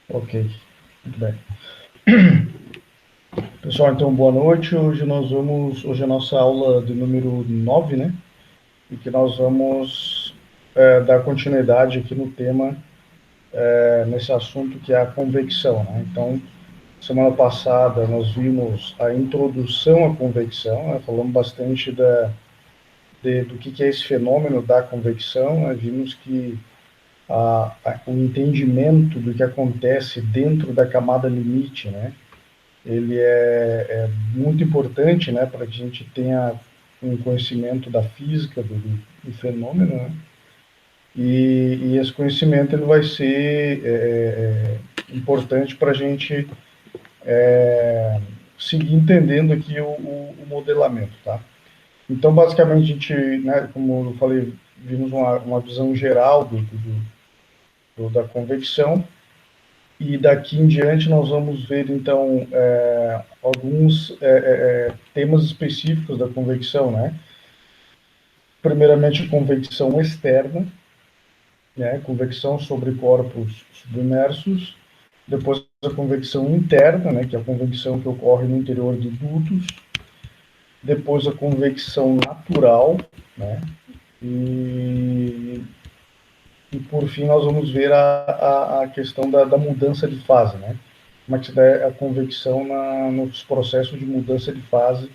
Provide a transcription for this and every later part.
Ok, muito bem. Pessoal, então boa noite. Hoje é a nossa aula de número 9, né? E que nós vamos dar continuidade aqui no tema, nesse assunto que é a convecção, né? Então, semana passada nós vimos a introdução à convecção, né? Falamos bastante do que é esse fenômeno da convecção, né? Vimos que o entendimento do que acontece dentro da camada limite, né? Ele é muito importante, né, para que a gente tenha um conhecimento da física do fenômeno, né? E esse conhecimento ele vai ser importante para a gente seguir entendendo aqui o modelamento, tá? Então, basicamente, a gente, né, como eu falei, vimos uma visão geral da convecção. E daqui em diante nós vamos ver, então, alguns temas específicos da convecção, né? Primeiramente, convecção externa, né? Convecção sobre corpos submersos. Depois, a convecção interna, né? Que é a convecção que ocorre no interior de dutos. Depois, a convecção natural, né? E, e por fim, nós vamos ver a questão da mudança de fase, né? Como é que se dá a convecção nos processos de mudança de fase,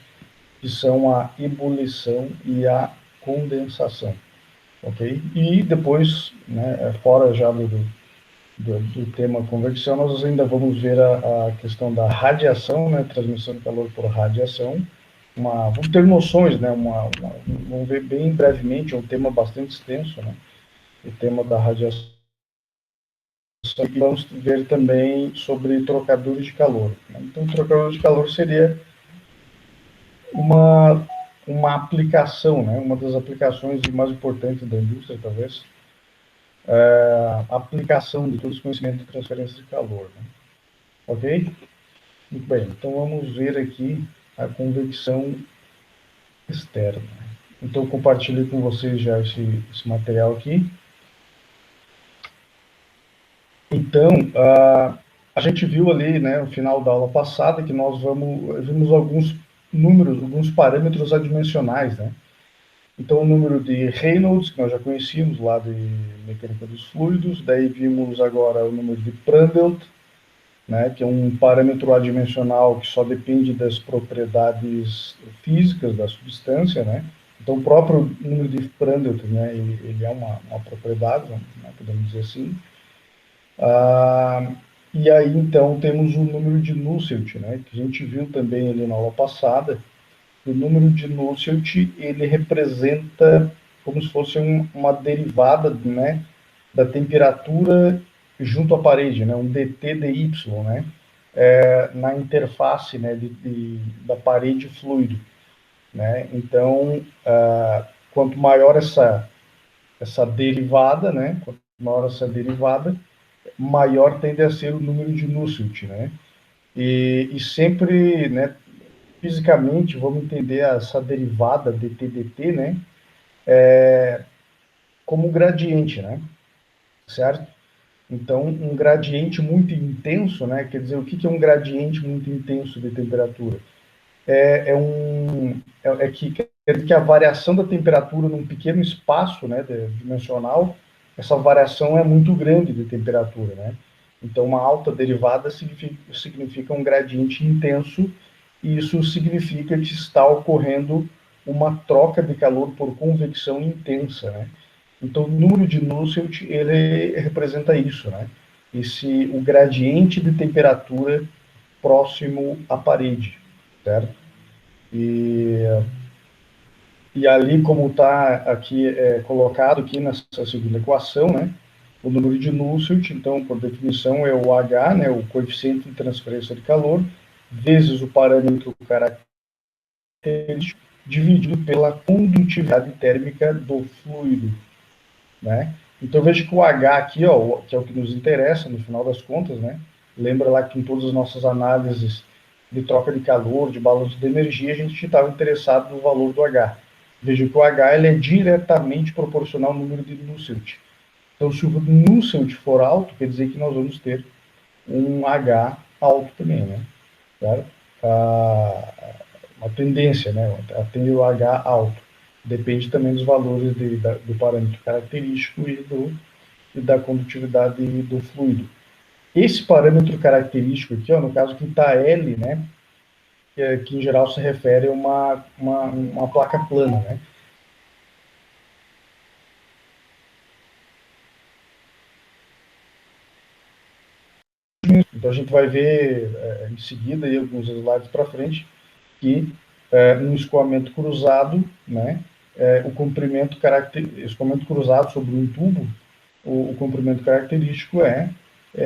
que são a ebulição e a condensação, ok? E depois, né, fora já do tema convecção, nós ainda vamos ver a questão da radiação, né, transmissão de calor por radiação. Vamos ter noções, né, vamos ver bem brevemente, é um tema bastante extenso, né, o tema da radiação. E vamos ver também sobre trocadores de calor, né? Então, trocador de calor seria uma, uma aplicação, né? Uma das aplicações mais importantes da indústria, talvez, a aplicação de todo esse conhecimento de transferência de calor, né? Ok? Muito bem, então vamos ver aqui a convecção externa. Então, eu compartilhei com vocês já esse material aqui. Então, a gente viu ali, né, no final da aula passada, que nós vimos alguns números, alguns parâmetros adimensionais, né? Então, o número de Reynolds, que nós já conhecíamos lá de mecânica dos fluidos, daí vimos agora o número de Prandtl, né, que é um parâmetro adimensional que só depende das propriedades físicas da substância, né? Então, o próprio número de Prandtl, né, ele é uma propriedade, né, podemos dizer assim. E aí, então, temos o número de Nusselt, né, que a gente viu também ali na aula passada. O número de Nusselt, ele representa como se fosse uma derivada, né, da temperatura junto à parede, né, um dT dy, né, na interface, né, da parede fluido, né. Então, quanto maior essa derivada, né, quanto maior essa derivada, maior tende a ser o número de Nusselt, né. E sempre, né, fisicamente, vamos entender essa derivada dT/dt, né, como gradiente, né, certo? Então, um gradiente muito intenso, né, quer dizer, o que é um gradiente muito intenso de temperatura? Quer dizer que a variação da temperatura num pequeno espaço, né, dimensional, essa variação é muito grande de temperatura, né? Então, uma alta derivada significa um gradiente intenso, e isso significa que está ocorrendo uma troca de calor por convecção intensa, né? Então, o número de Nusselt, ele representa isso, né? O gradiente de temperatura próximo à parede, certo? E, e ali, como está aqui colocado aqui nessa segunda equação, né? O número de Nusselt, então, por definição, é o H, né? O coeficiente de transferência de calor, vezes o parâmetro característico, dividido pela condutividade térmica do fluido, né? Então, veja que o H aqui, ó, que é o que nos interessa, no final das contas, né? Lembra lá que em todas as nossas análises de troca de calor, de balanço de energia, a gente estava interessado no valor do H. Veja que o H ele é diretamente proporcional ao número de Nusselt. Então, se o Nusselt for alto, quer dizer que nós vamos ter um H alto também, né? Certo? Uma tendência, né? A ter o H alto. Depende também dos valores do parâmetro característico e da condutividade do fluido. Esse parâmetro característico aqui, ó, no caso que está L, né? Que em geral se refere a uma placa plana, né? Então a gente vai ver em seguida, aí, alguns slides para frente, que no escoamento cruzado, né, o comprimento escoamento cruzado sobre um tubo, o comprimento característico é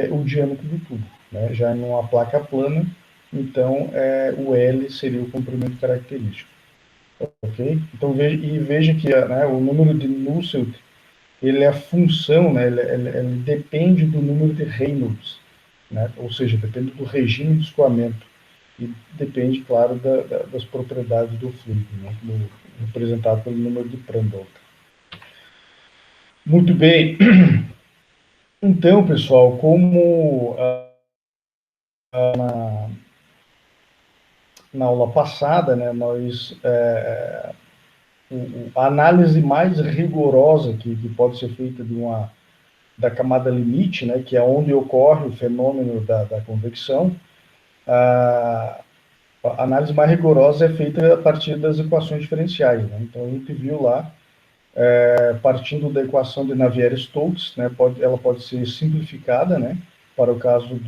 o diâmetro do tubo. Né? Já em uma placa plana, então o L seria o comprimento característico. Ok? Então veja que né, o número de Nusselt ele é a função, né, ele depende do número de Reynolds, né, ou seja, depende do regime de escoamento e depende, claro, das propriedades do fluido, né, representado pelo número de Prandtl. Muito bem. Então, pessoal, como na aula passada, né, a análise mais rigorosa que pode ser feita da camada limite, né, que é onde ocorre o fenômeno da convecção, a análise mais rigorosa é feita a partir das equações diferenciais. Né? Então, a gente viu lá, partindo da equação de Navier-Stokes, né, ela pode ser simplificada, né, para o caso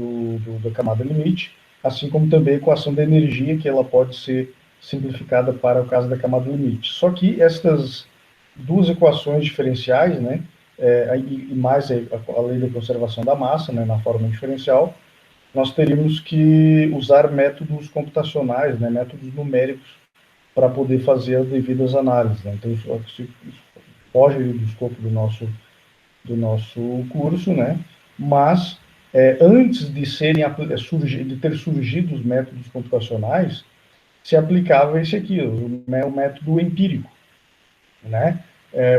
da camada limite, assim como também a equação da energia, que ela pode ser simplificada para o caso da camada limite. Só que estas duas equações diferenciais, né, e mais a lei da conservação da massa, né, na forma diferencial, nós teríamos que usar métodos computacionais, né, métodos numéricos, para poder fazer as devidas análises. Né? Então, isso foge do escopo do nosso curso, né? Mas, antes de de ter surgido os métodos computacionais, se aplicava esse aqui, o método empírico, né?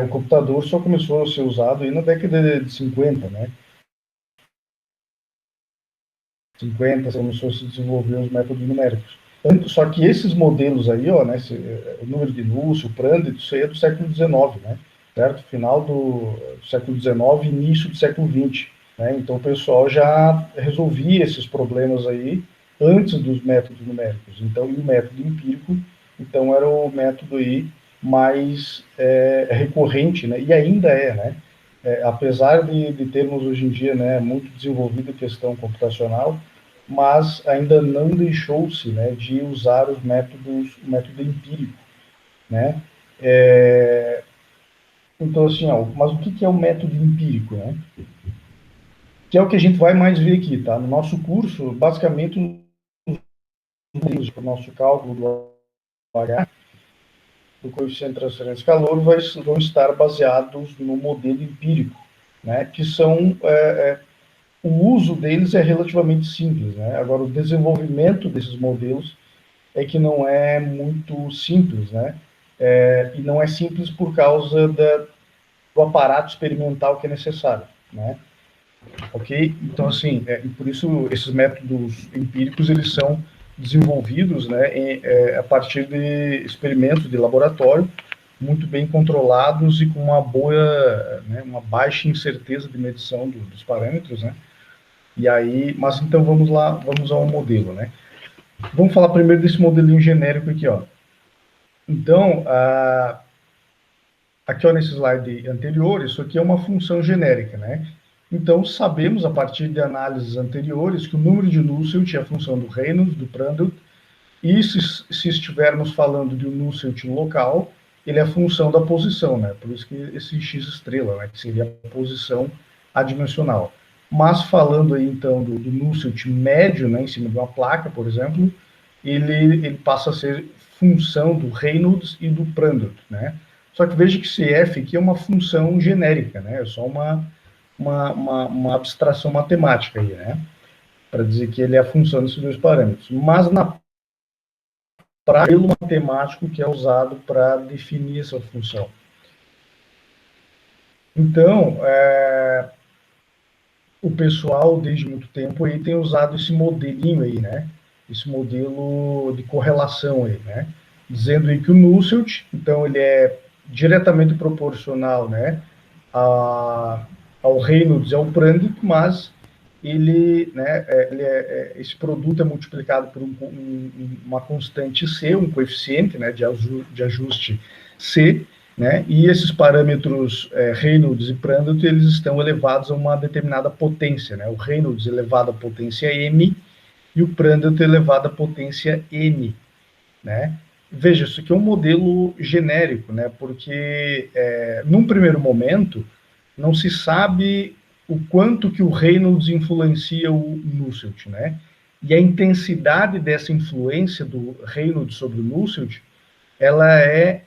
O computador só começou a ser usado aí na década de 50, né? 50, começou a se desenvolver os métodos numéricos. Só que esses modelos aí, ó, né, o número de Lúcio, o Prandtl, isso aí é do século XIX, né, certo? Final do século XIX, início do século XX. Né? Então o pessoal já resolvia esses problemas aí antes dos métodos numéricos. Então, e o método empírico, então era o método aí mais recorrente, né? E ainda né? Apesar de termos hoje em dia, né, muito desenvolvida a questão computacional, mas ainda não deixou-se, né, de usar o método empírico, né? Então, assim, ó, mas o que é o método empírico, né? Que é o que a gente vai mais ver aqui, tá? No nosso curso, basicamente, o nosso cálculo do H, do coeficiente de transferência de calor, vão estar baseados no modelo empírico, né? Que são o uso deles é relativamente simples, né? Agora, o desenvolvimento desses modelos é que não é muito simples, né? E não é simples por causa do aparato experimental que é necessário, né? Ok? Então, assim, e por isso esses métodos empíricos, eles são desenvolvidos, né, a partir de experimentos de laboratório, muito bem controlados e com uma boa, né, uma baixa incerteza de medição dos parâmetros, né? E aí, mas então vamos lá, vamos ao modelo, né? Vamos falar primeiro desse modelinho genérico aqui, ó. Então, aqui ó, nesse slide anterior, isso aqui é uma função genérica, né? Então, sabemos, a partir de análises anteriores, que o número de Nusselt é a função do Reynolds, do Prandtl, e se estivermos falando de um Nusselt local, ele é a função da posição, né? Por isso que esse x estrela, né? Que seria a posição adimensional. Mas falando aí, então, do Nusselt médio, né? Em cima de uma placa, por exemplo, ele passa a ser função do Reynolds e do Prandtl, né? Só que veja que CF aqui é uma função genérica, né? É só uma abstração matemática aí, né? Para dizer que ele é a função desses dois parâmetros. Mas na prática, o matemático que é usado para definir essa função. Então, o pessoal, desde muito tempo, aí, tem usado esse modelinho aí, né? Esse modelo de correlação aí, né? Dizendo aí que o Nusselt, então, ele é diretamente proporcional, né? A, ao Reynolds e ao Prandtl, mas ele, né, esse produto é multiplicado por uma constante C, um coeficiente, né, de ajuste C, né, e esses parâmetros Reynolds e Prandtl, eles estão elevados a uma determinada potência, né, o Reynolds elevado à potência M e o Prandtl elevado à potência N, né. Veja, isso aqui é um modelo genérico, né, porque num primeiro momento não se sabe o quanto que o Reynolds influencia o Nusselt, né? E a intensidade dessa influência do Reynolds sobre o Nusselt, ela é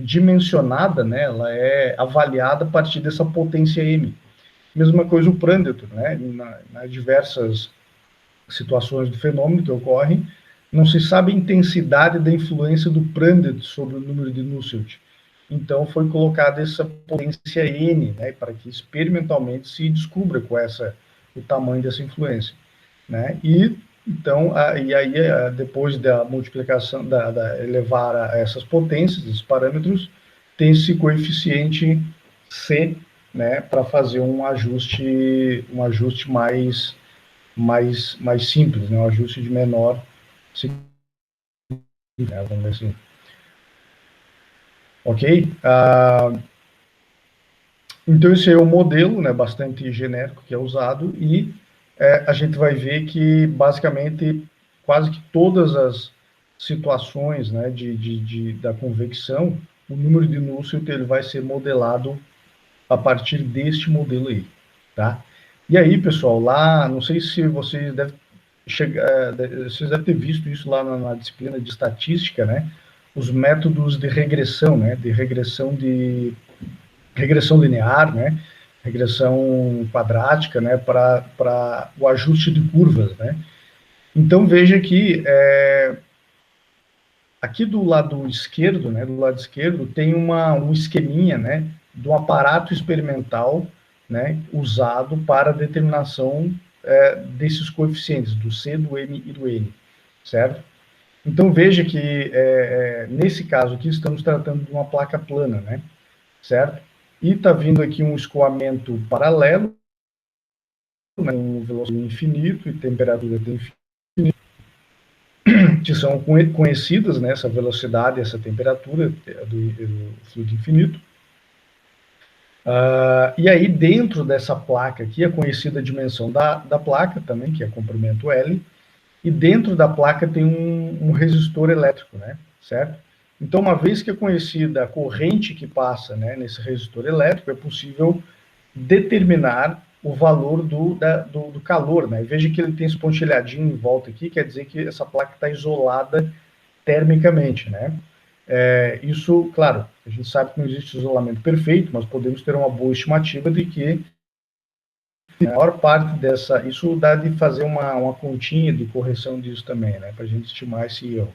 dimensionada, né? Ela é avaliada a partir dessa potência M. Mesma coisa o Prandtl, né? Nas diversas situações do fenômeno que ocorrem, não se sabe a intensidade da influência do Prandtl sobre o número de Nusselt. Então, foi colocada essa potência N, né, para que experimentalmente se descubra qual é o tamanho dessa influência. Né? E, então, e aí, depois da multiplicação, elevar a essas potências, esses parâmetros, tem esse coeficiente C, né, para fazer um ajuste mais simples, né, um ajuste de menor, né, vamos ver assim. Ok? Então, esse é o modelo, né, bastante genérico que é usado, e a gente vai ver que, basicamente, quase que todas as situações, né, da convecção, o número de Nusselt ele vai ser modelado a partir deste modelo aí, tá? E aí, pessoal, lá, não sei se vocês devem ter visto isso lá na disciplina de estatística, né? Os métodos de regressão, né? De regressão linear, né? Regressão quadrática, né? Para o ajuste de curvas, né? Então veja que aqui do lado esquerdo, né? Do lado esquerdo tem um esqueminha, né? Do aparato experimental, né? Usado para a determinação desses coeficientes do C, do M e do N, certo? Então veja que nesse caso aqui estamos tratando de uma placa plana, né? Certo? E está vindo aqui um escoamento paralelo, né, com velocidade infinito e temperatura de infinito, que são conhecidas, né, essa velocidade, essa temperatura do fluido infinito. E aí, dentro dessa placa aqui, a conhecida dimensão da placa também, que é comprimento L, e dentro da placa tem um resistor elétrico, né, certo? Então, uma vez que é conhecida a corrente que passa, né, nesse resistor elétrico, é possível determinar o valor do calor, né? Veja que ele tem esse pontilhadinho em volta aqui, quer dizer que essa placa está isolada termicamente, né? Isso, claro, a gente sabe que não existe isolamento perfeito, mas podemos ter uma boa estimativa de que a maior parte isso dá de fazer uma continha de correção disso também, né? Para a gente estimar esse erro.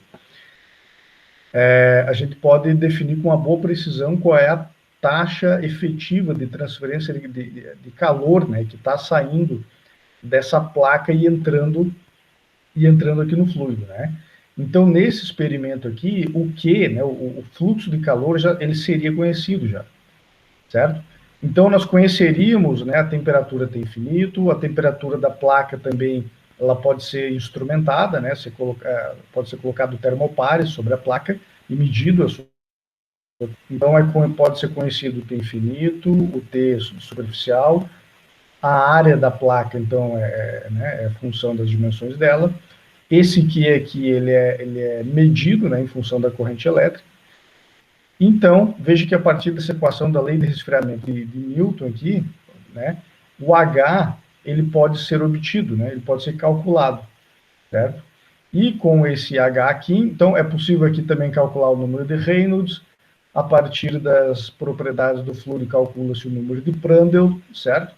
A gente pode definir com uma boa precisão qual é a taxa efetiva de transferência de calor, né, que está saindo dessa placa e entrando aqui no fluido, né? Então, nesse experimento aqui, o Q, né, o fluxo de calor, ele seria conhecido já, certo? Então, nós conheceríamos, né, a temperatura T infinito, a temperatura da placa também, ela pode ser instrumentada, né, pode ser colocado termopares sobre a placa e medido a sua. Então, pode ser conhecido o T infinito, o T superficial, a área da placa, então, é função das dimensões dela. Esse Q aqui, ele é medido, né, em função da corrente elétrica. Então, veja que a partir dessa equação da lei de resfriamento de Newton aqui, né, o H, ele pode ser obtido, né, ele pode ser calculado, certo? E com esse H aqui, então, é possível aqui também calcular o número de Reynolds. A partir das propriedades do fluido, calcula-se o número de Prandtl, certo?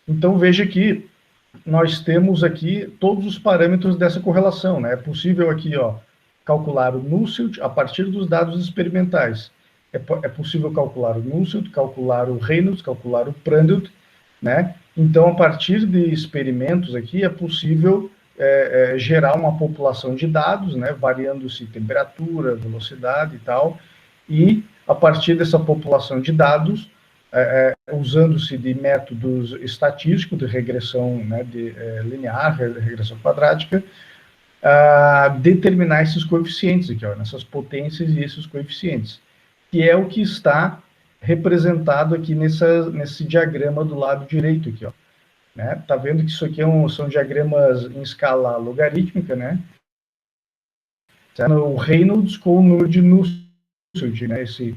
Então, veja que nós temos aqui todos os parâmetros dessa correlação, né? É possível aqui, ó, calcular o Nusselt a partir dos dados experimentais. é possível calcular o Nusselt, calcular o Reynolds, calcular o Prandtl, né? Então, a partir de experimentos aqui, é possível gerar uma população de dados, né, variando-se temperatura, velocidade e tal, e a partir dessa população de dados, usando-se de métodos estatísticos de regressão, né, linear, regressão quadrática, determinar esses coeficientes aqui, ó, nessas potências e esses coeficientes, que é o que está representado aqui nesse diagrama do lado direito aqui, ó. Né? Tá vendo que isso aqui são diagramas em escala logarítmica, né? O Reynolds com o número de Nusselt, né? Esse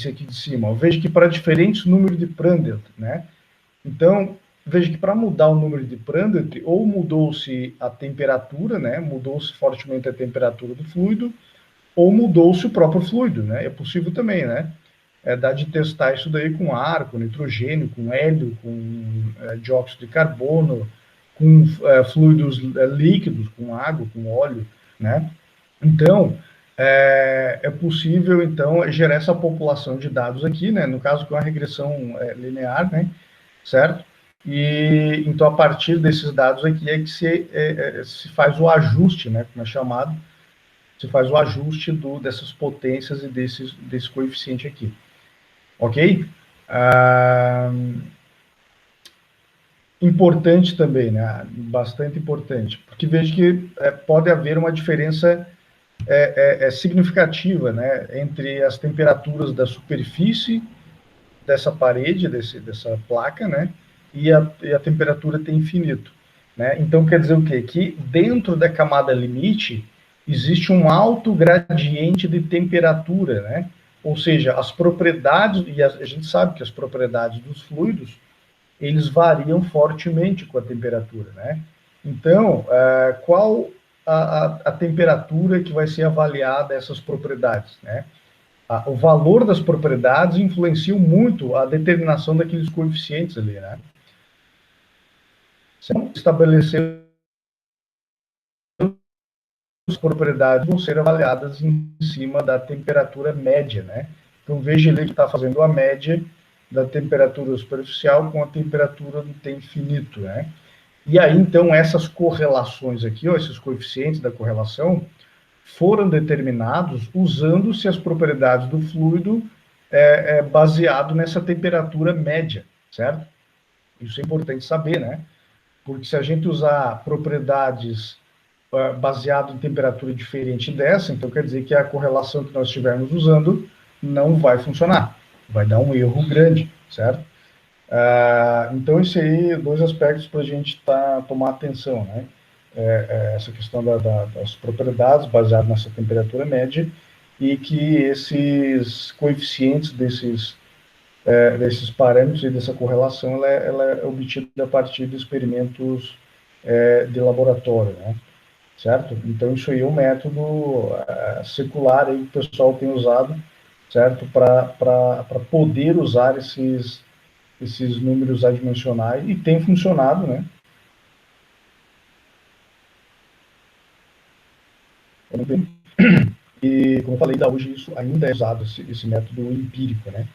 aqui de cima. Ó. Veja que para diferentes números de Prandtl, né? Então, veja que para mudar o número de Prandtl, ou mudou-se a temperatura, né? Mudou-se fortemente a temperatura do fluido, ou mudou-se o próprio fluido, né? É possível também, né? Dá de testar isso daí com ar, com nitrogênio, com hélio, com dióxido de carbono, com fluidos líquidos, com água, com óleo, né? Então, é possível, então, gerar essa população de dados aqui, né? No caso, com a regressão linear, né? Certo? E, então, a partir desses dados aqui é que se faz o ajuste, né? Como é chamado, se faz o ajuste dessas potências e desse coeficiente aqui. Ok? Importante também, né? Bastante importante, porque vejo que pode haver uma diferença significativa, né, entre as temperaturas da superfície dessa parede, dessa placa, né, e a temperatura T infinito. Né? Então, quer dizer o quê? Que dentro da camada limite existe um alto gradiente de temperatura, né? Ou seja, as propriedades, e a gente sabe que as propriedades dos fluidos, eles variam fortemente com a temperatura, né? Então, qual a temperatura que vai ser avaliada essas propriedades, né? O valor das propriedades influencia muito a determinação daqueles coeficientes ali, né? Se não estabelecer as propriedades vão ser avaliadas em cima da temperatura média, né? Então veja ele que está fazendo a média da temperatura superficial com a temperatura do T infinito, né? E aí, então, essas correlações aqui, ó, esses coeficientes da correlação, foram determinados usando-se as propriedades do fluido baseado nessa temperatura média, certo? Isso é importante saber, né? Porque se a gente usar propriedades baseado em temperatura diferente dessa, então quer dizer que a correlação que nós estivermos usando não vai funcionar, vai dar um erro grande, certo? Então, isso aí, dois aspectos para a gente tomar atenção, né? Essa questão das propriedades baseadas nessa temperatura média e que esses coeficientes desses parâmetros e dessa correlação, ela é obtida a partir de experimentos de laboratório, né? Certo? Então, isso aí é um método secular aí que o pessoal tem usado, certo? Para poder usar esses números adimensionais e tem funcionado, né? E, como eu falei, hoje isso ainda é usado, esse método empírico, né?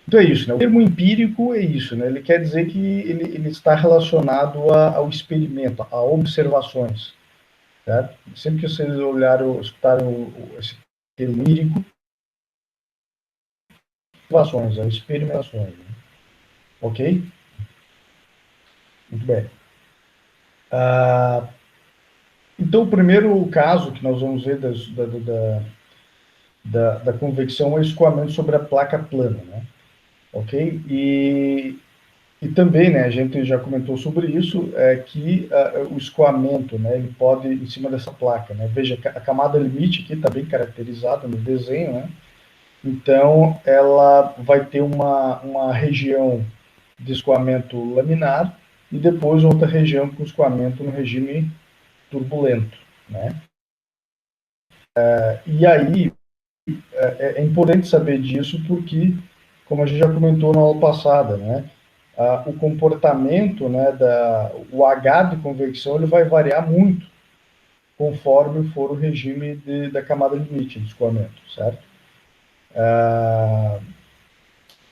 Então é isso, né? O termo empírico é isso, né? Ele quer dizer que ele está relacionado ao experimento, a observações, certo? Sempre que vocês olharem, escutaram esse termo empírico, observações, experimentações, né? Ok? Muito bem. Então, o primeiro caso que nós vamos ver da convecção é o escoamento sobre a placa plana, né? Ok? E também, né, a gente já comentou sobre isso, que o escoamento, né, ele pode, em cima dessa placa, né? Veja, a camada limite aqui está bem caracterizada no desenho, né? Então, ela vai ter uma região de escoamento laminar e depois outra região com escoamento no regime turbulento, né? E aí, é importante saber disso porque, como a gente já comentou na aula passada, né? O comportamento, né, o H de convecção, ele vai variar muito conforme for o regime da camada limite de escoamento, certo?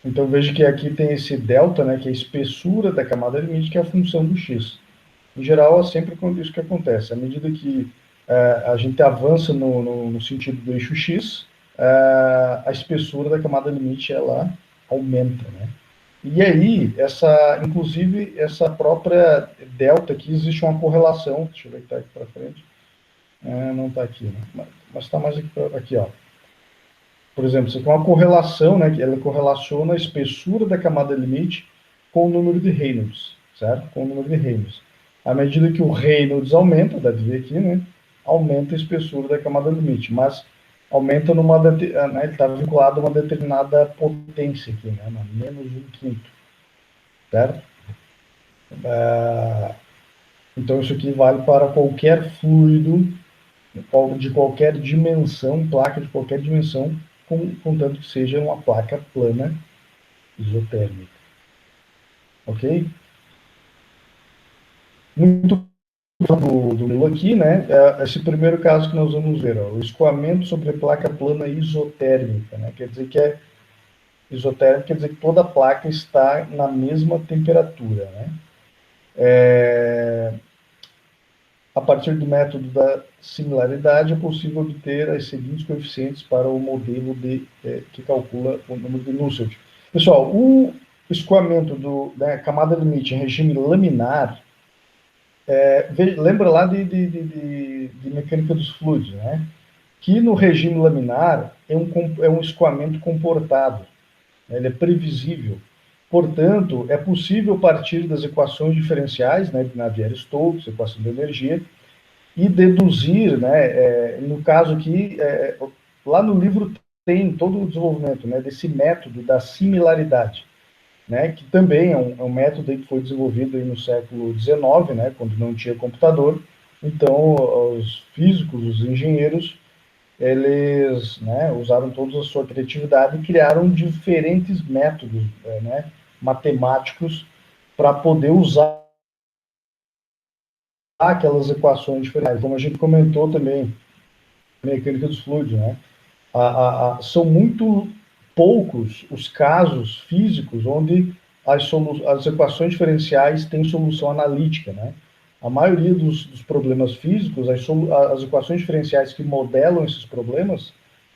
Então veja que aqui tem esse delta, né, que é a espessura da camada limite, que é a função do x. Em geral, é sempre isso que acontece. À medida que a gente avança no sentido do eixo x, a espessura da camada limite ela aumenta, né? E aí, inclusive, essa própria delta aqui, existe uma correlação. Deixa eu ver que está aqui para frente. Não está aqui, né? Mas está mais aqui, ó. Por exemplo, você tem uma correlação, né? Que ela correlaciona a espessura da camada limite com o número de Reynolds, certo? Com o número de Reynolds. À medida que o Reynolds aumenta, deve ver aqui, né? Aumenta a espessura da camada limite, mas aumenta né, ele está vinculado a uma determinada potência aqui, né? Menos um quinto, certo? Então isso aqui vale para qualquer fluido de qualquer dimensão, placa de qualquer dimensão, contanto que seja uma placa plana isotérmica. Ok? Muito do Lilo aqui, né? Esse primeiro caso que nós vamos ver, ó, o escoamento sobre placa plana isotérmica, né? Quer dizer que isotérmica quer dizer que toda a placa está na mesma temperatura, né? A partir do método da similaridade, é possível obter as seguintes coeficientes para o modelo que calcula o número de Nusselt. Pessoal, o escoamento da camada limite em regime laminar, lembra lá de mecânica dos fluidos, né? Que no regime laminar é um escoamento comportado, né? Ele é previsível. Portanto, é possível partir das equações diferenciais, né, de Navier-Stokes, equação de energia, e deduzir, né, no caso aqui, lá no livro tem todo o desenvolvimento, né, desse método da similaridade, né, que também é um método que foi desenvolvido aí no século XIX, né, quando não tinha computador. Então, os físicos, os engenheiros, eles, né, usaram toda a sua criatividade e criaram diferentes métodos, né, matemáticos para poder usar aquelas equações diferentes, como a gente comentou também, mecânica dos fluidos, né? São muito poucos os casos físicos onde as equações diferenciais têm solução analítica, né? A maioria dos problemas físicos, as equações diferenciais que modelam esses problemas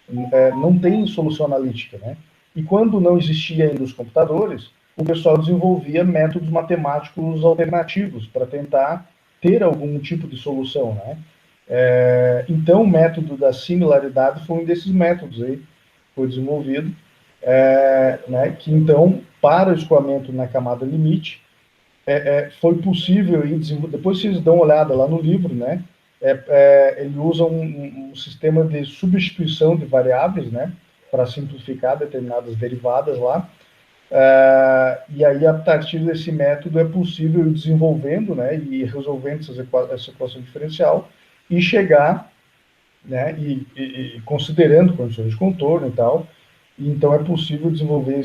não têm solução analítica, né? E quando não existia ainda os computadores, o pessoal desenvolvia métodos matemáticos alternativos para tentar ter algum tipo de solução, né? Então, o método da similaridade foi um desses métodos aí, foi desenvolvido, né, que então, para o escoamento na camada limite, foi possível, depois vocês dão uma olhada lá no livro, né, ele usa um sistema de substituição de variáveis, né, para simplificar determinadas derivadas lá, e aí, a partir desse método, é possível ir desenvolvendo, né, e resolvendo essa equação diferencial e chegar, né, e considerando condições de contorno e tal, e então é possível desenvolver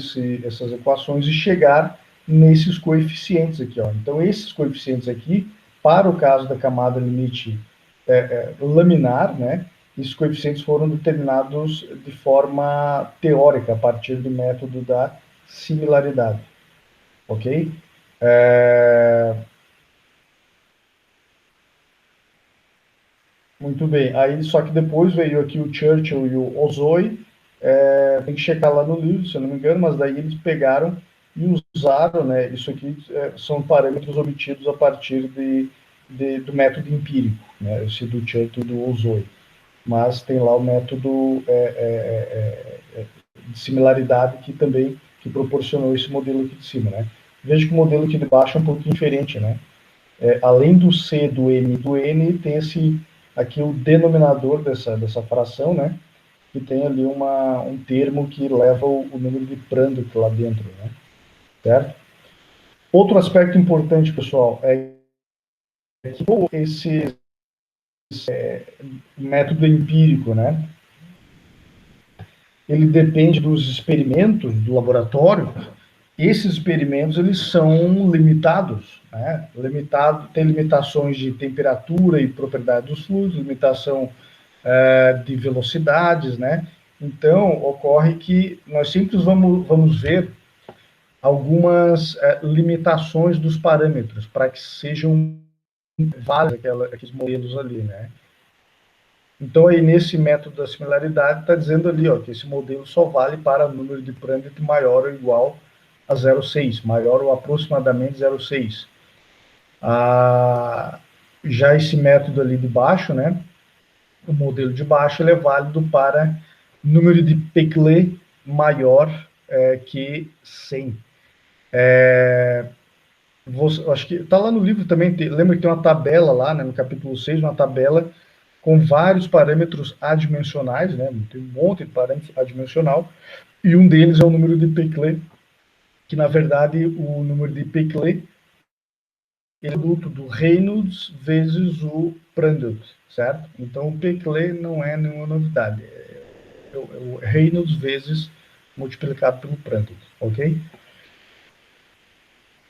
essas equações e chegar nesses coeficientes aqui, ó. Então, esses coeficientes aqui, para o caso da camada limite laminar, né, esses coeficientes foram determinados de forma teórica, a partir do método da similaridade, ok? Muito bem. Aí, só que depois veio aqui o Churchill e o Ozoi, tem que checar lá no livro, se eu não me engano, mas daí eles pegaram e usaram, né, isso aqui são parâmetros obtidos a partir do método empírico, né, esse do Churchill e do Ozoi. Mas tem lá o método de similaridade que também que proporcionou esse modelo aqui de cima, né. Veja que o modelo aqui de baixo é um pouquinho diferente, né. Além do C, do M e do N, tem aqui o denominador dessa fração, né, que tem ali um termo que leva o número de Prandtl lá dentro, né, certo? Outro aspecto importante, pessoal, é que esse método empírico, né, ele depende dos experimentos do laboratório. Esses experimentos eles são limitados, né? Tem limitações de temperatura e propriedade dos fluidos, limitação de velocidades, né? Então, ocorre que nós sempre vamos ver algumas limitações dos parâmetros para que sejam válidos aqueles modelos ali, né? Então, aí, nesse método da similaridade, está dizendo ali, ó, que esse modelo só vale para número de parâmetro maior ou igual a 0,6, maior ou aproximadamente 0,6. Já esse método ali de baixo, né, o modelo de baixo, ele é válido para número de Peclet maior que 100. Acho que está lá no livro também, lembra que tem uma tabela lá, né, no capítulo 6, uma tabela com vários parâmetros adimensionais, né, tem um monte de parâmetros adimensional, e um deles é o número de Peclet, que na verdade o número de Peclet é o produto do Reynolds vezes o Prandtl, certo? Então o Peclet não é nenhuma novidade, é o Reynolds vezes multiplicado pelo Prandtl, ok?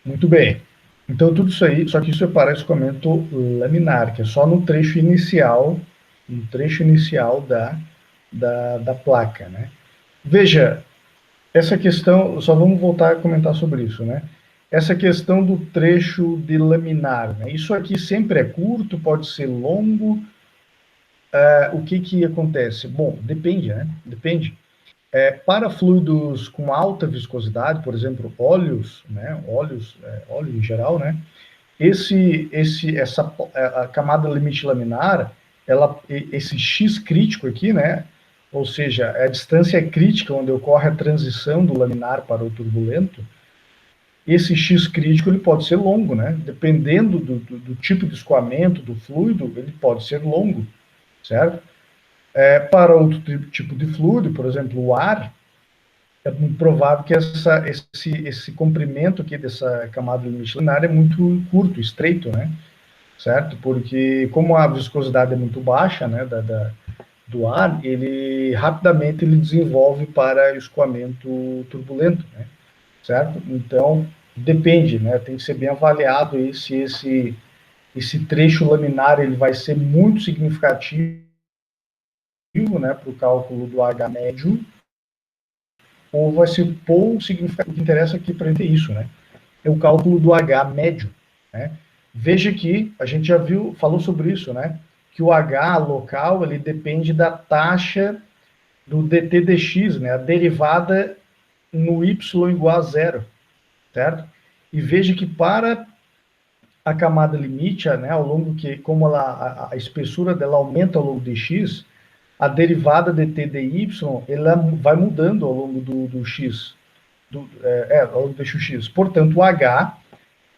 Muito bem. Então, tudo isso aí, só que isso é escoamento laminar, que é só no trecho inicial da placa, né? Veja, essa questão, só vamos voltar a comentar sobre isso, né? Essa questão do trecho de laminar, né? Isso aqui sempre é curto, pode ser longo. O que acontece? Bom, depende, né? Depende. Para fluidos com alta viscosidade, por exemplo, óleos, né? Óleo em geral, né? A camada limite laminar, esse X crítico aqui, né? Ou seja, a distância crítica onde ocorre a transição do laminar para o turbulento, esse X crítico ele pode ser longo, né? Dependendo do tipo de escoamento do fluido, ele pode ser longo, certo? Para outro tipo de fluido, por exemplo, o ar, é muito provável que esse comprimento aqui dessa camada limite laminar é muito curto, estreito, né? Certo? Porque como a viscosidade é muito baixa, né, do ar, ele rapidamente ele desenvolve para escoamento turbulento, né? Certo? Então, depende, né? Tem que ser bem avaliado aí se esse trecho laminar ele vai ser muito significativo, né, para o cálculo do H médio, ou vai ser pouco significativo. O que interessa aqui para gente é isso, né? É o cálculo do H médio, né? Veja que a gente já falou sobre isso, né? Que o H local ele depende da taxa do dt dx, né? A derivada no y igual a zero, certo? E veja que para a camada limite, né, ao longo que, como a espessura dela aumenta ao longo de x, a derivada dt dy ela vai mudando ao longo do x, ao longo do x. Portanto, o H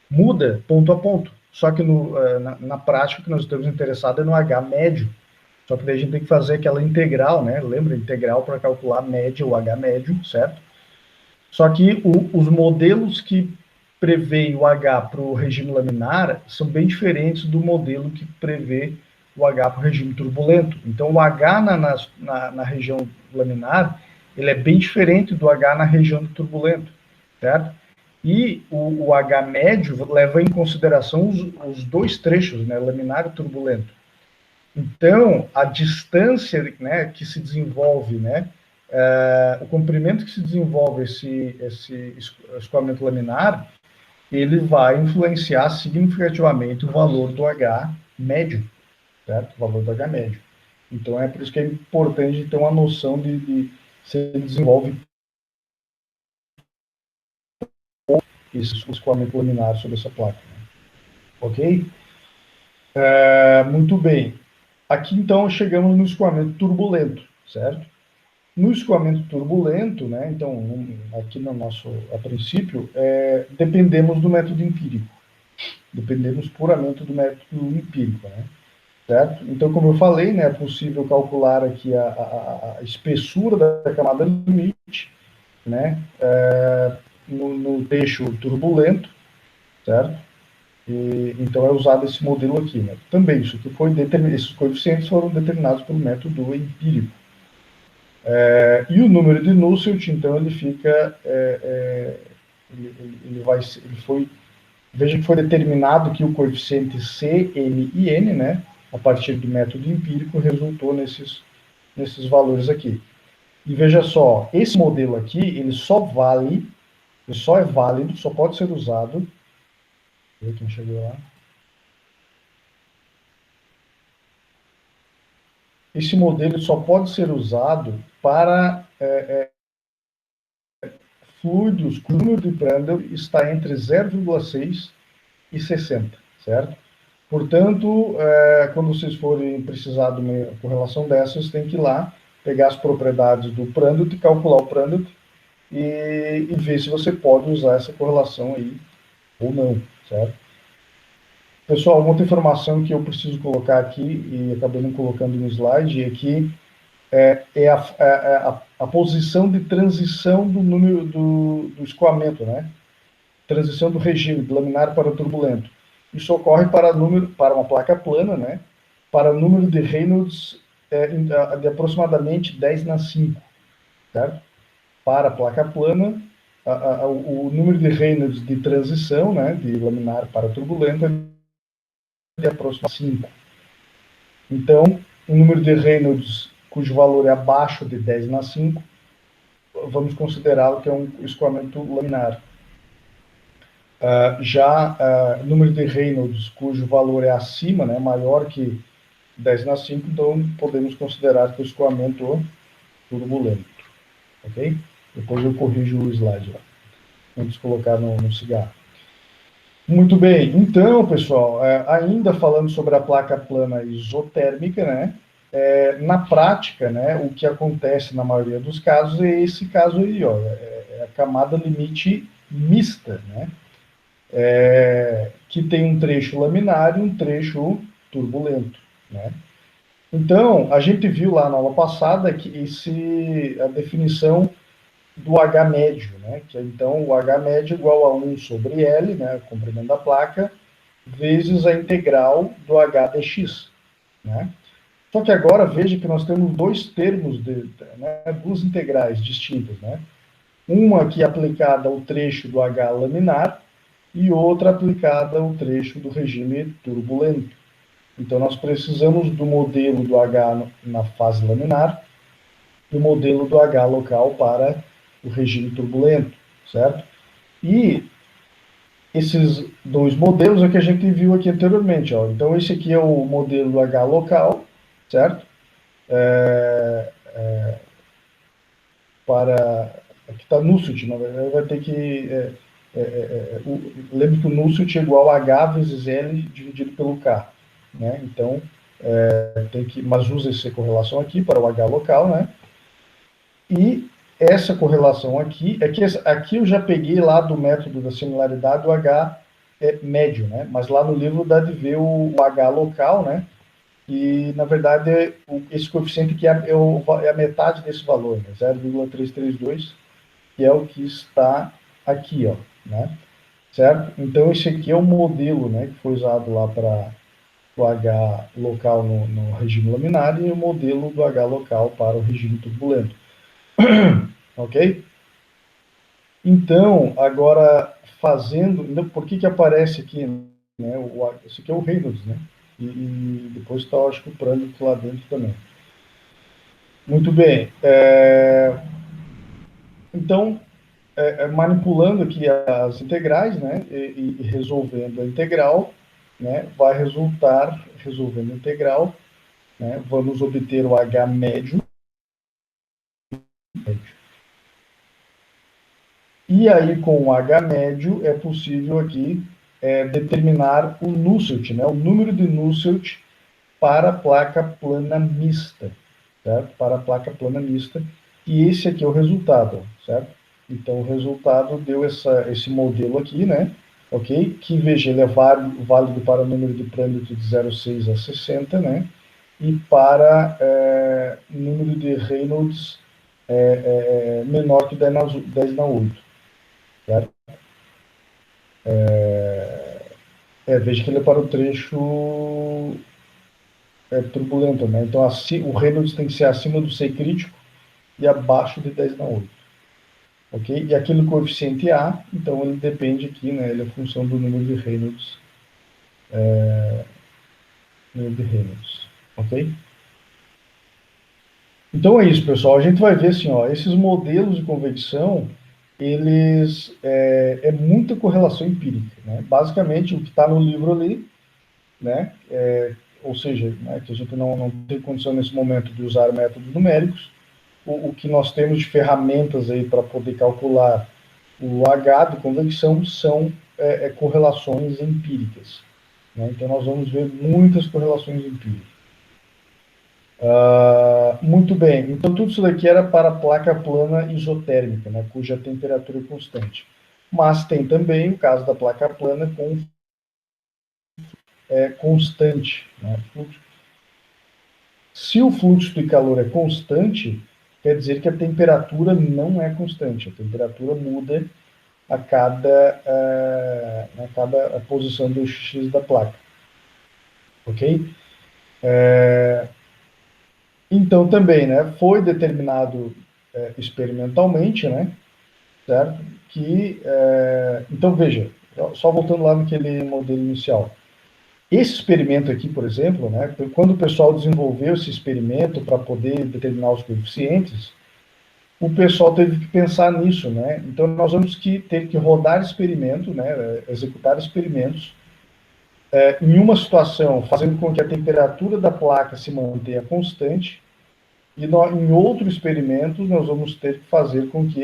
muda ponto a ponto. Só que na prática, o que nós estamos interessados é no H médio. Só que daí a gente tem que fazer aquela integral, né? Lembra? Integral para calcular a média, o H médio, certo? Só que os modelos que prevê o H para o regime laminar são bem diferentes do modelo que prevê o H para o regime turbulento. Então, o H na região laminar, ele é bem diferente do H na região do turbulento, certo? E o H médio leva em consideração os dois trechos, né, laminar e turbulento. Então, a distância, né, que se desenvolve, né, o comprimento que se desenvolve esse escoamento laminar, ele vai influenciar significativamente o valor do H médio, certo? O valor do H médio. Então, é por isso que é importante ter uma noção de se ele desenvolve esse escoamento laminar sobre essa placa. Né? Ok? Muito bem. Aqui, então, chegamos no escoamento turbulento, certo? No escoamento turbulento, né, então, aqui no a princípio, dependemos do método empírico. Dependemos puramente do método empírico, né? Certo? Então, como eu falei, né, é possível calcular aqui a espessura da camada limite, né, no trecho turbulento, certo? Então é usado esse modelo aqui, né? Também isso que esses coeficientes foram determinados pelo método empírico. E o número de Nusselt, então ele fica, veja que foi determinado que o coeficiente C, M e N, né, a partir do método empírico, resultou nesses valores aqui. E veja só, esse modelo aqui, ele só é válido, só pode ser usado. Deixa eu ver quem chegou lá. Esse modelo só pode ser usado para fluidos cujo número de Prandtl está entre 0,6 e 60, certo? Portanto, quando vocês forem precisar de uma correlação dessas, tem que ir lá, pegar as propriedades do Prandtl, calcular o Prandtl e ver se você pode usar essa correlação aí ou não, certo? Pessoal, uma outra informação que eu preciso colocar aqui, e acabei não colocando no slide, é que a posição de transição do número do escoamento, né? Transição do regime de laminar para turbulento. Isso ocorre para uma placa plana, né? Para número de Reynolds de aproximadamente 10/5, certo? Para a placa plana, o número de Reynolds de transição, né? De laminar para turbulento é de aproximadamente 5. Então, um número de Reynolds cujo valor é abaixo de 10/5, vamos considerá-lo que é um escoamento laminar. Número de Reynolds cujo valor é acima, né, maior que 10/5, então podemos considerar que o escoamento turbulento, ok? Depois eu corrijo o slide lá, antes de colocar no cigarro. Muito bem, então, pessoal, ainda falando sobre a placa plana isotérmica, né? Na prática, né, o que acontece na maioria dos casos é esse caso aí, ó, é a camada limite mista, né? Que tem um trecho laminar e um trecho turbulento, né? Então, a gente viu lá na aula passada que a definição do H médio, né? Que então o H médio é igual a 1 sobre L, né? O comprimento da placa, vezes a integral do H dx, né? Só que agora veja que nós temos dois termos, né? Duas integrais distintas, né? Uma que é aplicada ao trecho do H laminar e outra aplicada ao trecho do regime turbulento. Então, nós precisamos do modelo do H na fase laminar e o modelo do H local para o regime turbulento, certo? E esses dois modelos é que a gente viu aqui anteriormente, ó. Então, esse aqui é o modelo do H local, certo? Aqui está Nusselt, na verdade, vai ter que... lembre que o Nusselt é igual a H vezes L dividido pelo K, né? Então, mas usa essa correlação aqui para o H local, né? E essa correlação aqui, aqui eu já peguei lá do método da similaridade o H médio, né? Mas lá no livro dá de ver o H local, né? E, na verdade, esse coeficiente aqui é a metade desse valor, né? 0,332, que é o que está aqui, ó, né? Certo? Então, esse aqui é o modelo, né, que foi usado lá para o H local no regime laminar e o modelo do H local para o regime turbulento. Ok? Então, agora fazendo, por que aparece aqui, né? Esse aqui é o Reynolds, né? E depois está, acho que o Prandtl lá dentro também. Muito bem. Então, manipulando aqui as integrais, né? E resolvendo a integral, né? Vai resultar, resolvendo a integral, né? Vamos obter o H médio. E aí, com o H médio, é possível aqui determinar o Nusselt, né? O número de Nusselt para a placa plana mista, certo? Para a placa plana mista. E esse aqui é o resultado, certo? Então, o resultado deu esse modelo aqui, né? Ok? Que, veja, ele é válido para o número de Prandtl de 0,6 a 60, né? E para número de Reynolds menor que 10/8. Certo? Veja que ele é para o trecho turbulento, né? Então, o Reynolds tem que ser acima do C crítico e abaixo de 10/8. Ok? E aquele coeficiente A, então ele depende aqui, né? Ele é função do número de Reynolds. Ok? Então é isso, pessoal. A gente vai ver assim, ó, esses modelos de convecção, eles é muita correlação empírica, né? Basicamente, o que está no livro ali, né? Ou seja, né, que a gente não tem condição nesse momento de usar métodos numéricos. O que nós temos de ferramentas aí para poder calcular o H de convecção são correlações empíricas, né? Então nós vamos ver muitas correlações empíricas. Muito bem, então tudo isso daqui era para a placa plana isotérmica, né, cuja temperatura é constante. Mas tem também o caso da placa plana com constante, né, fluxo. Se o fluxo de calor é constante, quer dizer que a temperatura não é constante, a temperatura muda a cada posição do X da placa, ok? Então também, né, foi determinado experimentalmente, né, certo? Então veja, só voltando lá naquele modelo inicial. Esse experimento aqui, por exemplo, né, quando o pessoal desenvolveu esse experimento para poder determinar os coeficientes, o pessoal teve que pensar nisso, né? Então nós vamos ter que rodar experimento, né, executar experimentos em uma situação fazendo com que a temperatura da placa se mantenha constante e em outro experimento nós vamos ter que fazer com que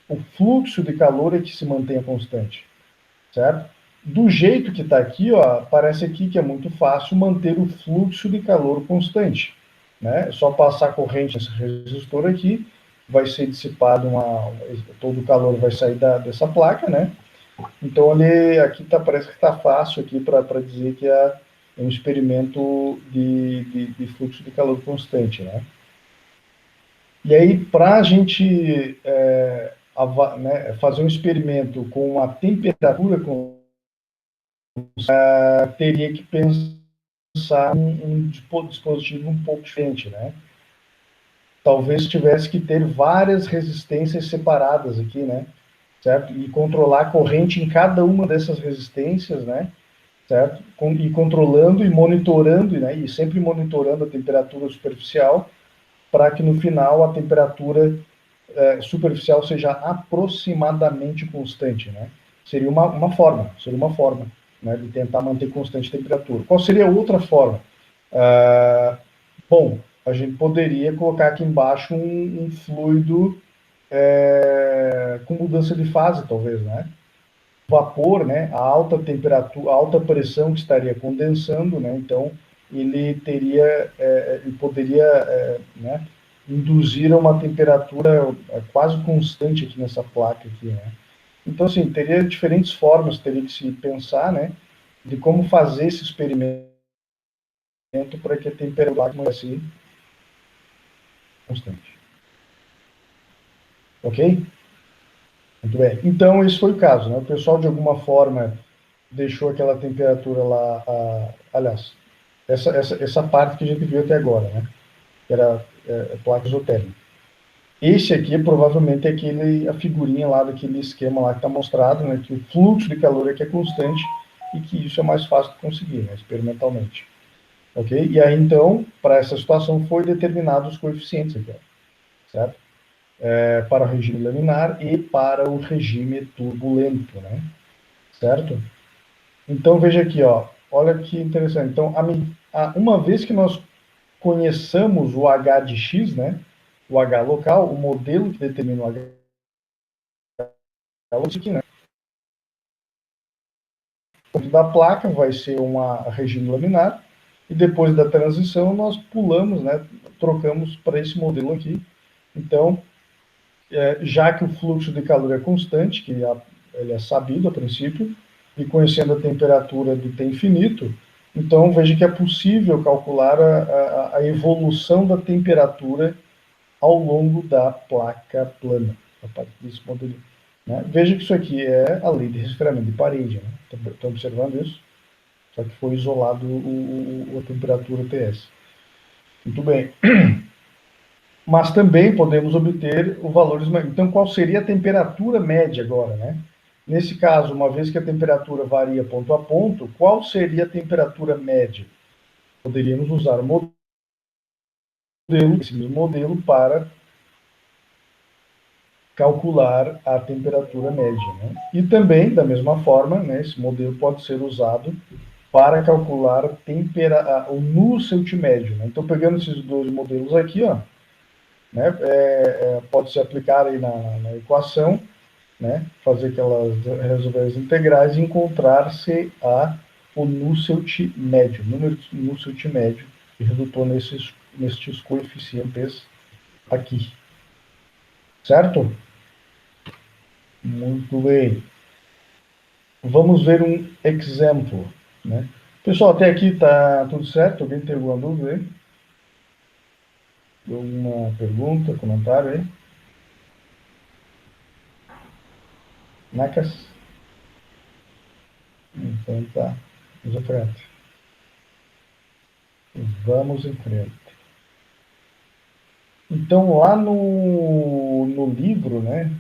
o fluxo de calor é que se mantenha constante, certo? Do jeito que está aqui, ó, parece aqui que é muito fácil manter o fluxo de calor constante, né? É só passar corrente nesse resistor aqui, vai ser dissipado todo o calor vai sair dessa placa, né? Então ali aqui parece que está fácil aqui para dizer que é um experimento de fluxo de calor constante, né? E aí, para a gente né, fazer um experimento com uma temperatura teria que pensar um dispositivo um pouco diferente, né? Talvez tivesse que ter várias resistências separadas aqui, né? Certo? E controlar a corrente em cada uma dessas resistências, né? Certo? E controlando e monitorando, né? E sempre monitorando a temperatura superficial para que no final a temperatura superficial seja aproximadamente constante, né? Seria uma forma, né, de tentar manter constante a temperatura. Qual seria a outra forma? Uh, Bom, a gente poderia colocar aqui embaixo um fluido com mudança de fase, talvez, né? Vapor, né? A alta temperatura, a alta pressão que estaria condensando, né? Então ele teria, ele poderia, né, induzir a uma temperatura quase constante aqui nessa placa aqui, né? Então, assim, teria diferentes formas, teria que se pensar, né, de como fazer esse experimento para que a temperatura fosse constante. Ok? Muito bem. Então, esse foi o caso, né? O pessoal, de alguma forma, deixou aquela temperatura lá, aliás, essa parte que a gente viu até agora, né? Que era placa isotérmica. Esse aqui provavelmente é a figurinha lá daquele esquema lá que está mostrado, né? Que o fluxo de calor aqui é constante e que isso é mais fácil de conseguir, né? Experimentalmente. Ok? E aí, então, para essa situação, foi determinados os coeficientes aqui, certo? Para o regime laminar e para o regime turbulento, né? Certo? Então, veja aqui, ó, olha que interessante. Então, uma vez que nós conheçamos o H de X, né, o H local, o modelo que determina o H aqui, né, da placa vai ser uma regime laminar, e depois da transição nós pulamos, né, trocamos para esse modelo aqui. Então, já que o fluxo de calor é constante, que ele é sabido a princípio, e conhecendo a temperatura do T infinito, então veja que é possível calcular a evolução da temperatura ao longo da placa plana, a partir desse modelo. Né? Veja que isso aqui é a lei de resfriamento de parede. Né? Estão observando isso? Só que foi isolado a temperatura TS. Muito bem. Mas também podemos obter o valores. Então, qual seria a temperatura média agora, né? Nesse caso, uma vez que a temperatura varia ponto a ponto, qual seria a temperatura média? Poderíamos usar o modelo esse mesmo modelo para calcular a temperatura média, né? E também, da mesma forma, né, esse modelo pode ser usado para calcular o Nusselt médio, né? Então, pegando esses dois modelos aqui, ó, né, pode se aplicar aí na equação, né, fazer resolver as integrais e encontrar-se o Nusselt médio, número de Nusselt médio, que resultou nestes coeficientes aqui. Certo? Muito bem. Vamos ver um exemplo, né? Pessoal, até aqui está tudo certo? Alguém tem alguma dúvida aí? Alguma pergunta, comentário aí? Nacas? Então tá. Vamos em frente. Vamos em frente. Então, lá no livro, né,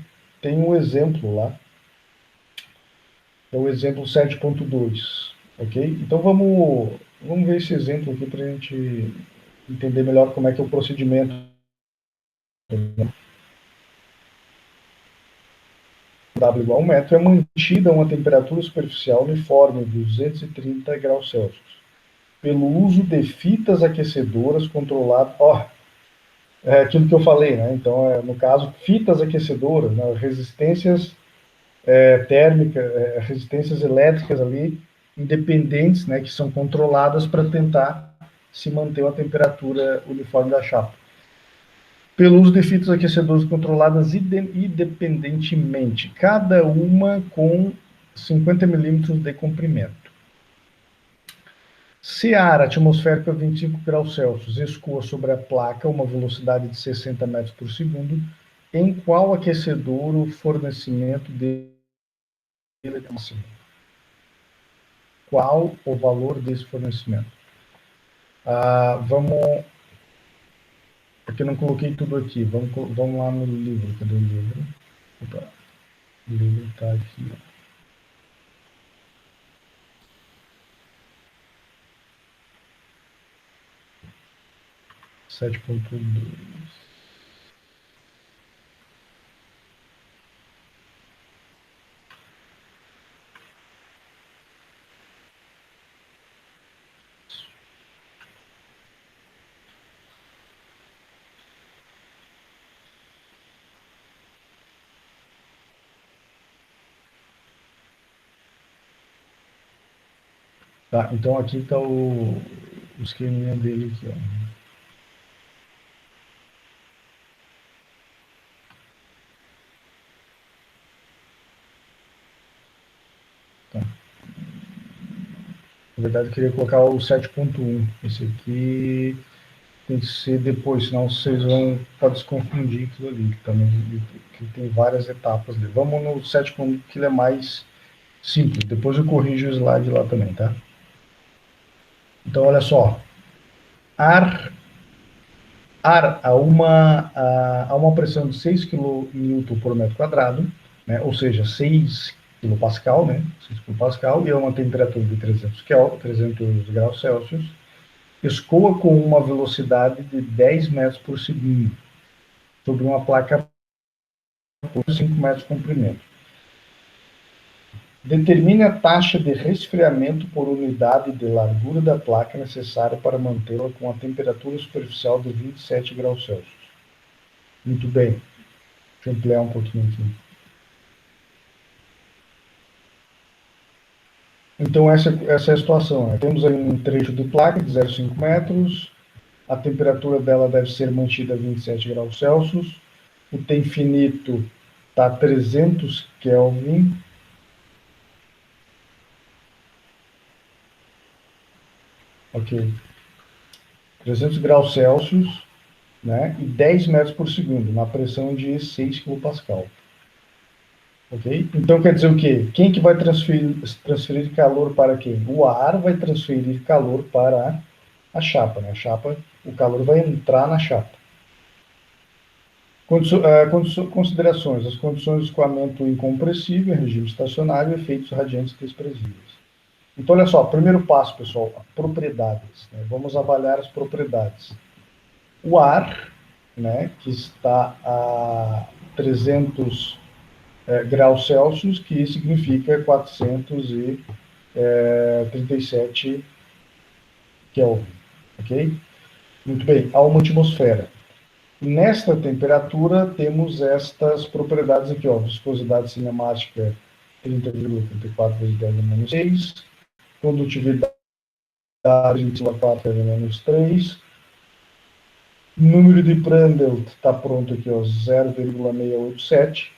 tem um exemplo lá. É o exemplo 7.2, ok? Então, vamos ver esse exemplo aqui para a gente entender melhor como é que é o procedimento. W igual a 1 metro é mantida a uma temperatura superficial uniforme de 230 graus Celsius, pelo uso de fitas aquecedoras controladas. É aquilo que eu falei, né? Então, no caso, fitas aquecedoras, né? Resistências térmicas, resistências elétricas ali, independentes, né? Que são controladas para tentar se manter a temperatura uniforme da chapa. Pelo uso de fitas aquecedoras controladas independentemente, cada uma com 50 milímetros de comprimento. Se a ar atmosférica a 25 graus Celsius escoa sobre a placa a uma velocidade de 60 metros por segundo, em qual aquecedor o fornecimento dele é máximo? Qual o valor desse fornecimento? Vamos... Porque eu não coloquei tudo aqui. Vamos lá no livro. Cadê o livro? Opa. O livro está aqui. 7.2. Tá, então aqui está o esqueminha dele aqui, ó. Tá. Na verdade, eu queria colocar o 7.1. Esse aqui tem que ser depois, senão vocês vão pode se confundir tudo ali, que também que tem várias etapas dele. Vamos no 7.1, que ele é mais simples. Depois eu corrijo o slide lá também, tá? Então, olha só. Ar a uma pressão de 6 kN por metro quadrado, né? Ou seja, 6 kPa, né? 6 kPa, e a uma temperatura de 300 graus Celsius, escoa com uma velocidade de 10 metros por segundo sobre uma placa por 5 metros de comprimento. Determine a taxa de resfriamento por unidade de largura da placa necessária para mantê-la com a temperatura superficial de 27 graus Celsius. Muito bem. Deixa eu ampliar um pouquinho aqui. Então, essa é a situação. Né? Temos aí um trecho de placa de 0,5 metros. A temperatura dela deve ser mantida a 27 graus Celsius. O T infinito está a 300 Kelvin. Ok. 300 graus Celsius, né? E 10 metros por segundo, na pressão de 6 kPa. Ok? Então quer dizer o quê? Quem que vai transferir calor para quem? O ar vai transferir calor para a chapa, né? A chapa, o calor vai entrar na chapa. Considerações. As condições de escoamento incompressível, regime estacionário, efeitos radiantes desprezíveis. Então, olha só, primeiro passo, pessoal, propriedades. Né? Vamos avaliar as propriedades. o ar, né, que está a 300 graus Celsius, que significa 437 Kelvin, ok? Muito bem, há uma atmosfera. Nesta temperatura, temos estas propriedades aqui, ó, viscosidade cinemática 30,34 vezes 10 a menos 6, condutividade 20,4 vezes a menos 3, número de Prandtl está pronto aqui, ó, 0,687,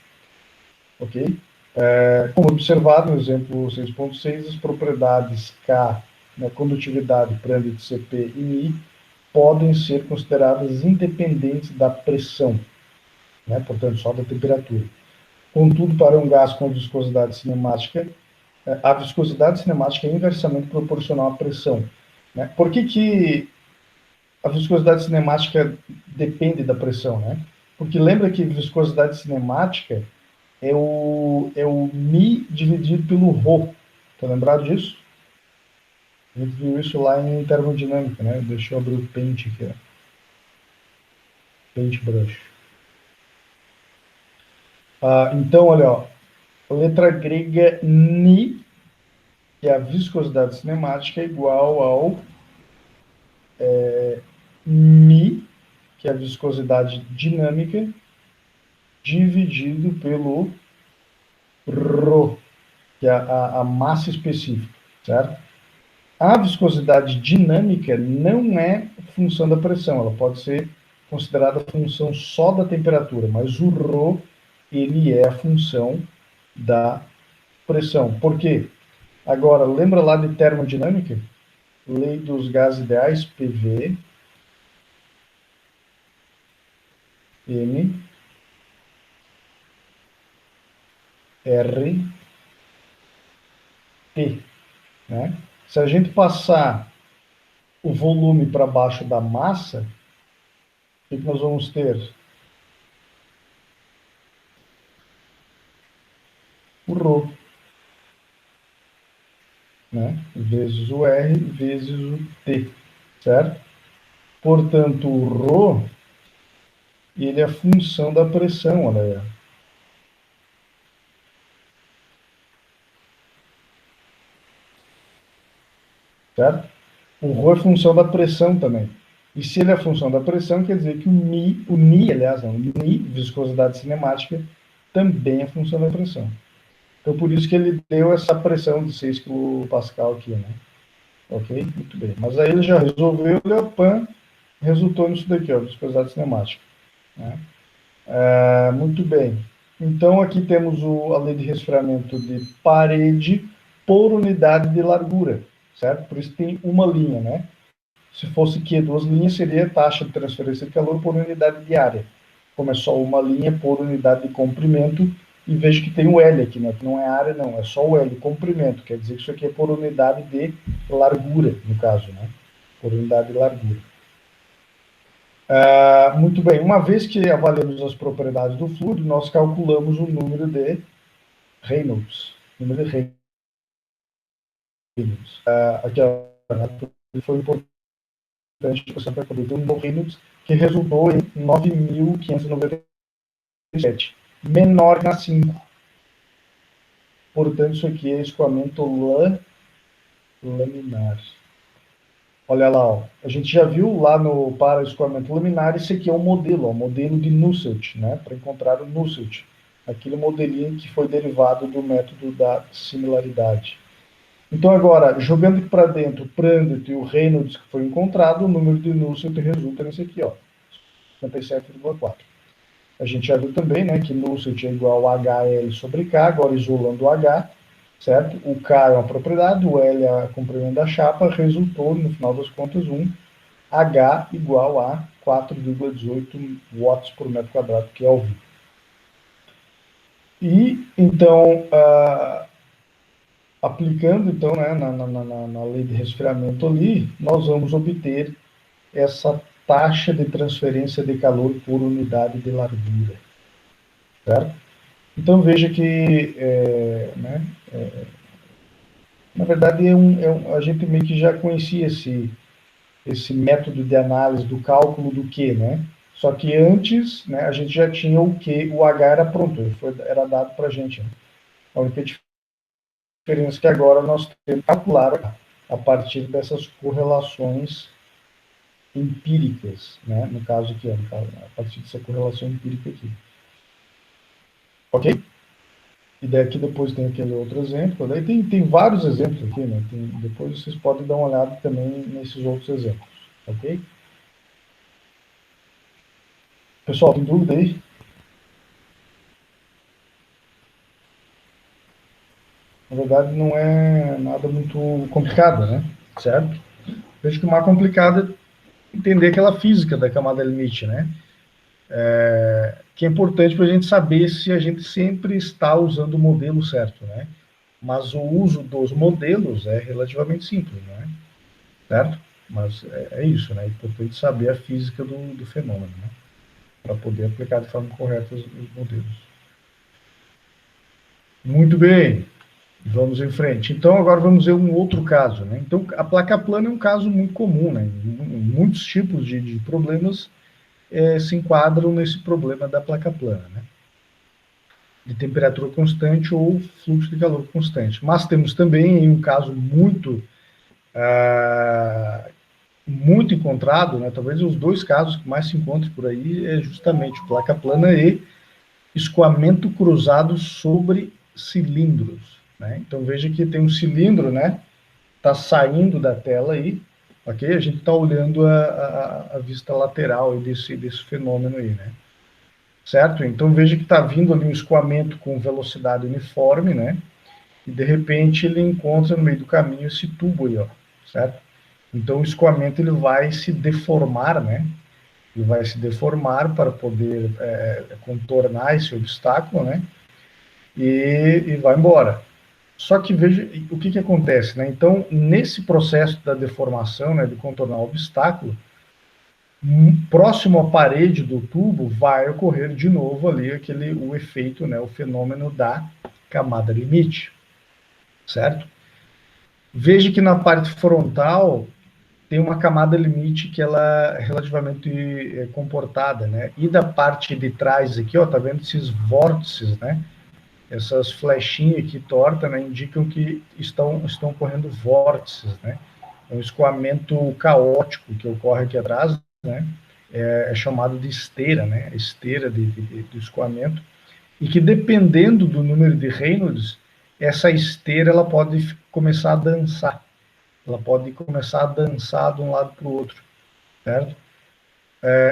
ok? Como observado no exemplo 6.6, as propriedades K, né, condutividade, Prandtl, Cp e Mi, podem ser consideradas independentes da pressão, né, portanto, só da temperatura. Contudo, para um gás com viscosidade cinemática, a viscosidade cinemática é inversamente proporcional à pressão. Né? Por que a viscosidade cinemática depende da pressão? Né? Porque lembra que viscosidade cinemática é o Mi dividido pelo Rho. Está lembrado disso? A gente viu isso lá em termodinâmica, né? Deixa eu abrir o Paint aqui, ó. Paintbrush. Então, olha, ó, a letra grega Ni, que é a viscosidade cinemática, é igual ao Mi, que é a viscosidade dinâmica, dividido pelo Rho, que é a massa específica, certo? A viscosidade dinâmica não é função da pressão, ela pode ser considerada função só da temperatura, mas o Rho, ele é a função da pressão. Por quê? Agora, lembra lá de termodinâmica? Lei dos gases ideais, PV, M, R, T. Né? Se a gente passar o volume para baixo da massa, o que nós vamos ter? O ρ, né? Vezes o R, vezes o T, certo? Portanto, o ρ, ele é a função da pressão, olha aí. Certo? O ρ é função da pressão também. E se ele é função da pressão, quer dizer que o Ni, aliás, não, o Ni, viscosidade cinemática, também é função da pressão. Então, por isso que ele deu essa pressão de 6 kPa aqui, né? Ok? Muito bem. Mas aí ele já resolveu, o Leopan resultou nisso daqui, ó, viscosidade cinemática. Né? Muito bem. Então, aqui temos a lei de resfriamento de parede por unidade de largura, certo? Por isso tem uma linha, né? Se fosse Q duas linhas, seria a taxa de transferência de calor por unidade de área. Como é só uma linha por unidade de comprimento, e vejo que tem o L aqui, né? Que não é área, não, é só o L, comprimento. Quer dizer que isso aqui é por unidade de largura, no caso, né? Por unidade de largura. Muito bem, uma vez que avaliamos as propriedades do fluido, nós calculamos o número de Reynolds. Número de Reynolds. Aqui foi importante você para poder ter um número Reynolds que resultou em 9.597, menor que a 5. Portanto, isso aqui é escoamento laminar. Olha lá, ó. A gente já viu lá no para escoamento laminar, esse aqui é o modelo, o modelo de Nusselt, né? Para encontrar o Nusselt, aquele modelinho que foi derivado do método da similaridade. Então, agora, jogando aqui para dentro o Prandtl e o Reynolds que foi encontrado, o número de Nusselt resulta nesse aqui, ó, 57,4. A gente já viu também, né, que Nusselt é igual a HL sobre K, agora isolando o H, certo? O K é uma propriedade, o L é o comprimento da chapa, resultou, no final das contas, um H igual a 4,18 watts por metro quadrado, que é Kelvin. E, então, aplicando, então, né, na lei de resfriamento ali, nós vamos obter essa taxa de transferência de calor por unidade de largura, certo? Então, veja que, né, na verdade, a gente meio que já conhecia esse método de análise do cálculo do Q, né? Só que antes, né, a gente já tinha o Q, o H era pronto, era dado para a gente. A única diferença é que agora nós temos que calcular a partir dessas correlações empíricas, né? No caso aqui, a partir dessa correlação empírica aqui. Ok? E daqui depois tem aquele outro exemplo. Daí tem vários exemplos aqui, né? Depois vocês podem dar uma olhada também nesses outros exemplos. Ok? Pessoal, tem dúvida aí? Na verdade, não é nada muito complicado, né? Certo? Vejo que o mais complicado é entender aquela física da camada limite, né? Que é importante para a gente saber se a gente sempre está usando o modelo certo, né? Mas o uso dos modelos é relativamente simples, né? Certo? Mas é isso, né? É importante saber a física do fenômeno, né? Para poder aplicar de forma correta os modelos. Muito bem. Vamos em frente. Então, agora vamos ver um outro caso, né? Então, a placa plana é um caso muito comum, né? Muitos tipos de problemas se enquadram nesse problema da placa plana, né? De temperatura constante ou fluxo de calor constante. Mas temos também um caso muito encontrado, né? Talvez os dois casos que mais se encontram por aí é justamente placa plana e escoamento cruzado sobre cilindros, né? Então veja que tem um cilindro, né? Está saindo da tela aí, ok? A gente está olhando a vista lateral desse fenômeno aí, né? Certo? Então veja que está vindo ali um escoamento com velocidade uniforme, né? E de repente ele encontra no meio do caminho esse tubo aí, ó, certo? Então o escoamento ele vai se deformar, né? Ele vai se deformar para poder contornar esse obstáculo, né? E vai embora. Só que veja o que acontece, né? Então, nesse processo da deformação, né, de contornar o obstáculo, próximo à parede do tubo vai ocorrer de novo ali o efeito, né, o fenômeno da camada limite, certo? Veja que na parte frontal tem uma camada limite que ela é relativamente comportada, né? E da parte de trás aqui, ó, tá vendo esses vórtices, né? Essas flechinhas aqui tortas, né, indicam que estão correndo vórtices, né? É um escoamento caótico que ocorre aqui atrás, né? É chamado de esteira, né? Esteira do escoamento, e que dependendo do número de Reynolds, essa esteira ela pode começar a dançar, ela pode começar a dançar de um lado para o outro, certo?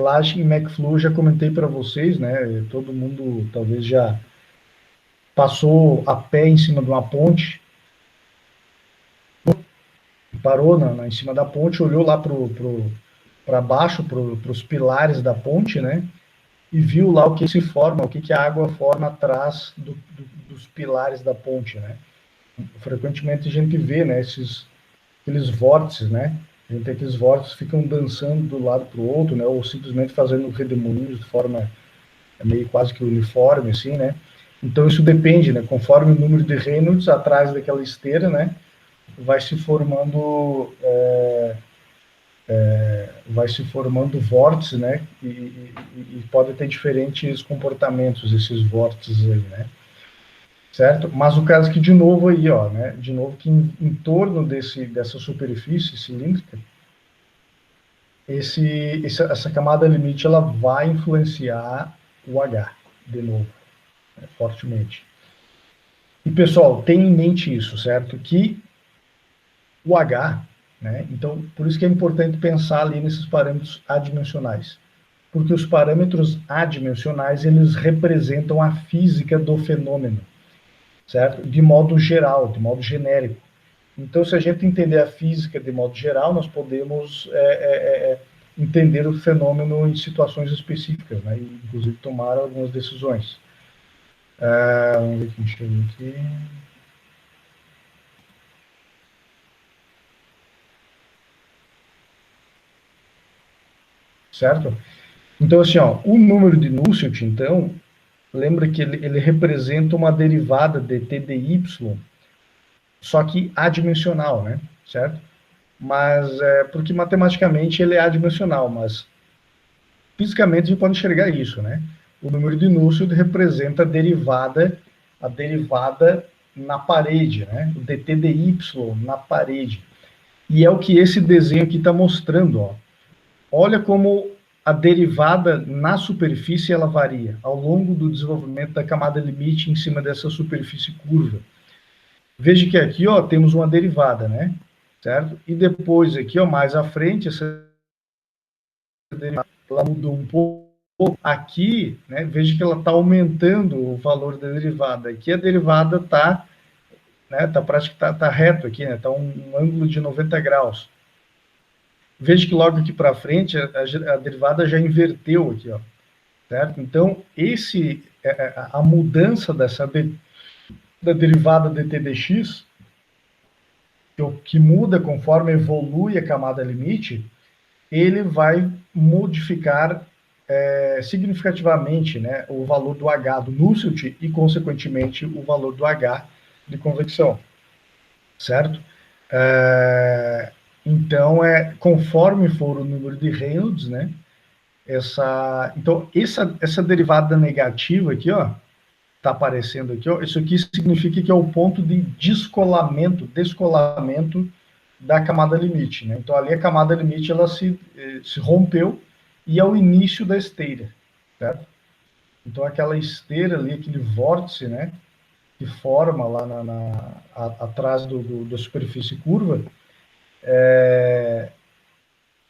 Lá em McFlow já comentei para vocês, né? Todo mundo talvez já passou a pé em cima de uma ponte, parou em cima da ponte, olhou lá para baixo, para os pilares da ponte, né? E viu lá o que se forma, o que a água forma atrás dos pilares da ponte, né? Frequentemente a gente vê, né, aqueles vórtices, né? A gente tem aqueles vórtices que ficam dançando do lado para o outro, né? Ou simplesmente fazendo redemoinhos de forma meio quase que uniforme, assim, né? Então isso depende, né? Conforme o número de Reynolds atrás daquela esteira, né? Vai se formando vórtices, né? E pode ter diferentes comportamentos esses vórtices aí, né? Certo? Mas o caso que de novo aí, ó, né? De novo que em torno dessa superfície cilíndrica, essa camada limite ela vai influenciar o H de novo, né, fortemente. E pessoal, tenha em mente isso, certo? Que o H, né? Então, por isso que é importante pensar ali nesses parâmetros adimensionais, porque os parâmetros adimensionais eles representam a física do fenômeno, certo? De modo geral, de modo genérico. Então, se a gente entender a física de modo geral, nós podemos entender o fenômeno em situações específicas, né? E, inclusive tomar algumas decisões. Vamos ver quem chegou aqui. Certo? Então, assim, ó, o número de Nusselt, então, lembra que ele representa uma derivada de T de Y, só que adimensional, né? Certo? mas porque matematicamente ele é adimensional, mas fisicamente a gente pode enxergar isso, né? O número de Nusselt representa a derivada na parede, né? O dt de y na parede. E é o que esse desenho aqui está mostrando, ó. Olha como a derivada na superfície ela varia ao longo do desenvolvimento da camada limite em cima dessa superfície curva. Veja que aqui, ó, temos uma derivada, né? Certo? E depois aqui, ó, mais à frente, essa derivada ela mudou um pouco. Aqui, né, veja que ela está aumentando o valor da derivada. Aqui a derivada está, né, tá reto aqui, né? Está um ângulo de 90 graus. Veja que logo aqui para frente a derivada já inverteu aqui, ó, certo? Então a mudança da derivada dt dx, que muda conforme evolui a camada limite, ele vai modificar significativamente, né, o valor do H do Nusselt e, consequentemente, o valor do H de convecção, certo? Então, conforme for o número de Reynolds, né, então, essa derivada negativa aqui, ó, está aparecendo aqui, ó, isso aqui significa que é o ponto de descolamento da camada limite, né? Então, ali a camada limite, ela se rompeu e é o início da esteira, certo? Então, aquela esteira ali, aquele vórtice, né, que forma lá atrás da superfície curva,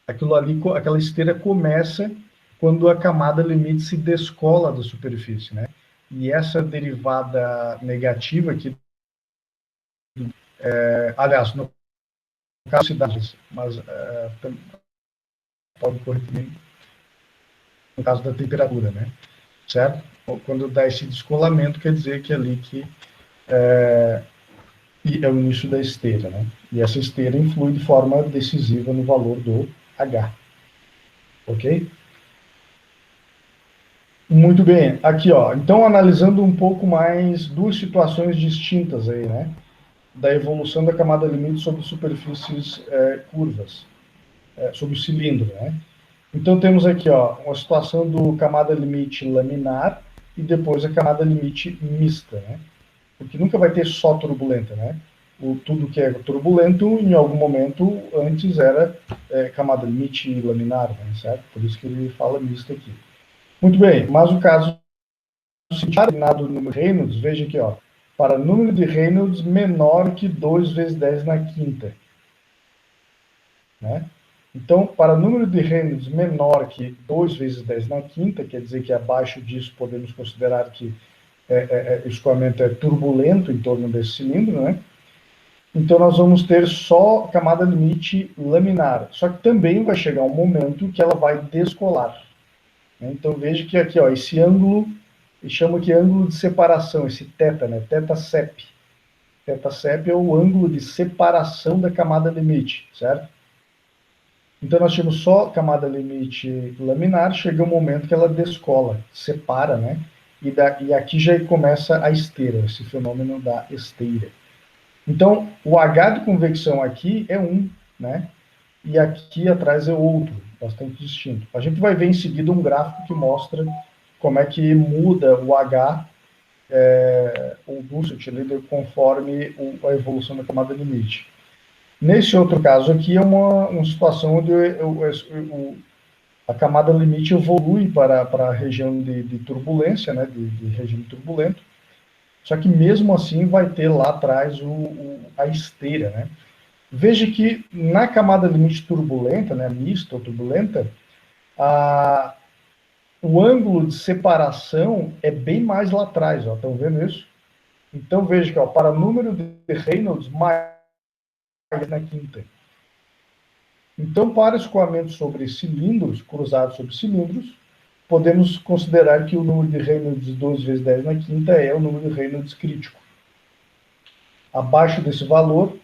aquela esteira começa quando a camada limite se descola da superfície, né? E essa derivada negativa aqui, aliás, no caso cidades, mas pode ocorrer também no caso da temperatura, né? Certo? Quando dá esse descolamento, quer dizer que é ali que é o início da esteira, né? E essa esteira influi de forma decisiva no valor do H. Ok? Muito bem. Aqui, ó. Então, analisando um pouco mais duas situações distintas aí, né? Da evolução da camada limite sobre superfícies curvas, sobre o cilindro, né? Então, temos aqui, ó, uma situação do camada limite laminar e depois a camada limite mista, né? Porque nunca vai ter só turbulenta, né? Tudo que é turbulento, em algum momento, antes era camada limite laminar, né? Certo? Por isso que ele fala mista aqui. Muito bem, mas o caso determinado número de Reynolds, veja aqui, ó, para número de Reynolds menor que 2 vezes 10 na quinta. Né? Então, para número de Reynolds menor que 2 vezes 10 na quinta, quer dizer que abaixo disso podemos considerar que o escoamento é turbulento em torno desse cilindro, né? Então, nós vamos ter só camada limite laminar. Só que também vai chegar um momento que ela vai descolar. Né? Então, veja que aqui, ó, esse ângulo, ele chama aqui ângulo de separação, esse θ, né? θ-sep. θ-sep é o ângulo de separação da camada limite, certo? Então, nós temos só camada limite laminar, chega um momento que ela descola, separa, né? E aqui já começa a esteira, esse fenômeno da esteira. Então, o H de convecção aqui é um, né? E aqui atrás é outro, bastante distinto. A gente vai ver em seguida um gráfico que mostra como é que muda o H, o Nusselt, conforme a evolução da camada limite. Nesse outro caso aqui é uma situação onde a camada limite evolui para a região de turbulência, né, de regime turbulento, só que mesmo assim vai ter lá atrás a esteira, né? Veja que na camada limite turbulenta, né, mista ou turbulenta, o ângulo de separação é bem mais lá atrás, ó, estão vendo isso? Então veja que, ó, para número de Reynolds mais na quinta. Então, para escoamento sobre cilindros, cruzados sobre cilindros, podemos considerar que o número de Reynolds de 2 vezes 10 na quinta é o número de Reynolds crítico. Abaixo desse valor,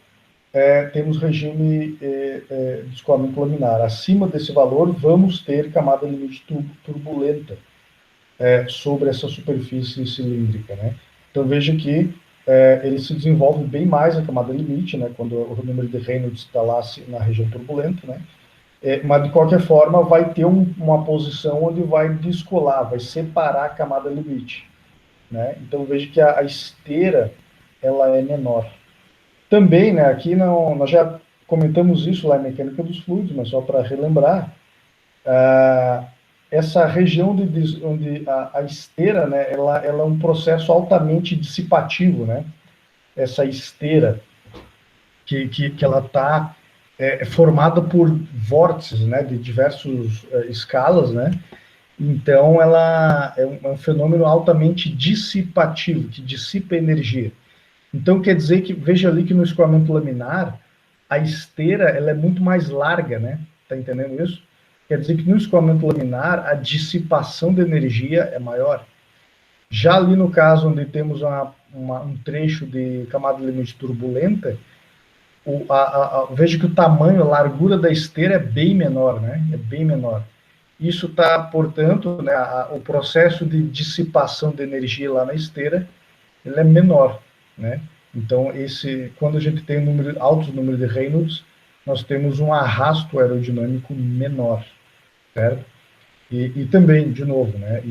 temos regime de escoamento laminar. Acima desse valor, vamos ter camada limite turbulenta sobre essa superfície cilíndrica. Né? Então, veja que ele se desenvolve bem mais na camada limite, né, quando o número de Reynolds está lá na região turbulenta, né, mas de qualquer forma vai ter uma posição onde vai descolar, vai separar a camada limite, né, então veja que a esteira ela é menor. Também, né, aqui não, nós já comentamos isso lá em mecânica dos fluidos, mas só para relembrar, essa região onde a esteira, né, ela é um processo altamente dissipativo, né, essa esteira, que ela está formada por vórtices, né, de diversas escalas, né, então ela é um fenômeno altamente dissipativo, que dissipa energia. Então quer dizer que, veja ali que no escoamento laminar, a esteira ela é muito mais larga, né, tá entendendo isso? Quer dizer que no escoamento laminar, a dissipação de energia é maior. Já ali no caso onde temos um trecho de camada limite turbulenta, veja que o tamanho, a largura da esteira é bem menor, né? É bem menor. Isso está, portanto, né, o processo de dissipação de energia lá na esteira, ele é menor, né? Então, quando a gente tem alto número de Reynolds, nós temos um arrasto aerodinâmico menor, certo? E também, de novo, né,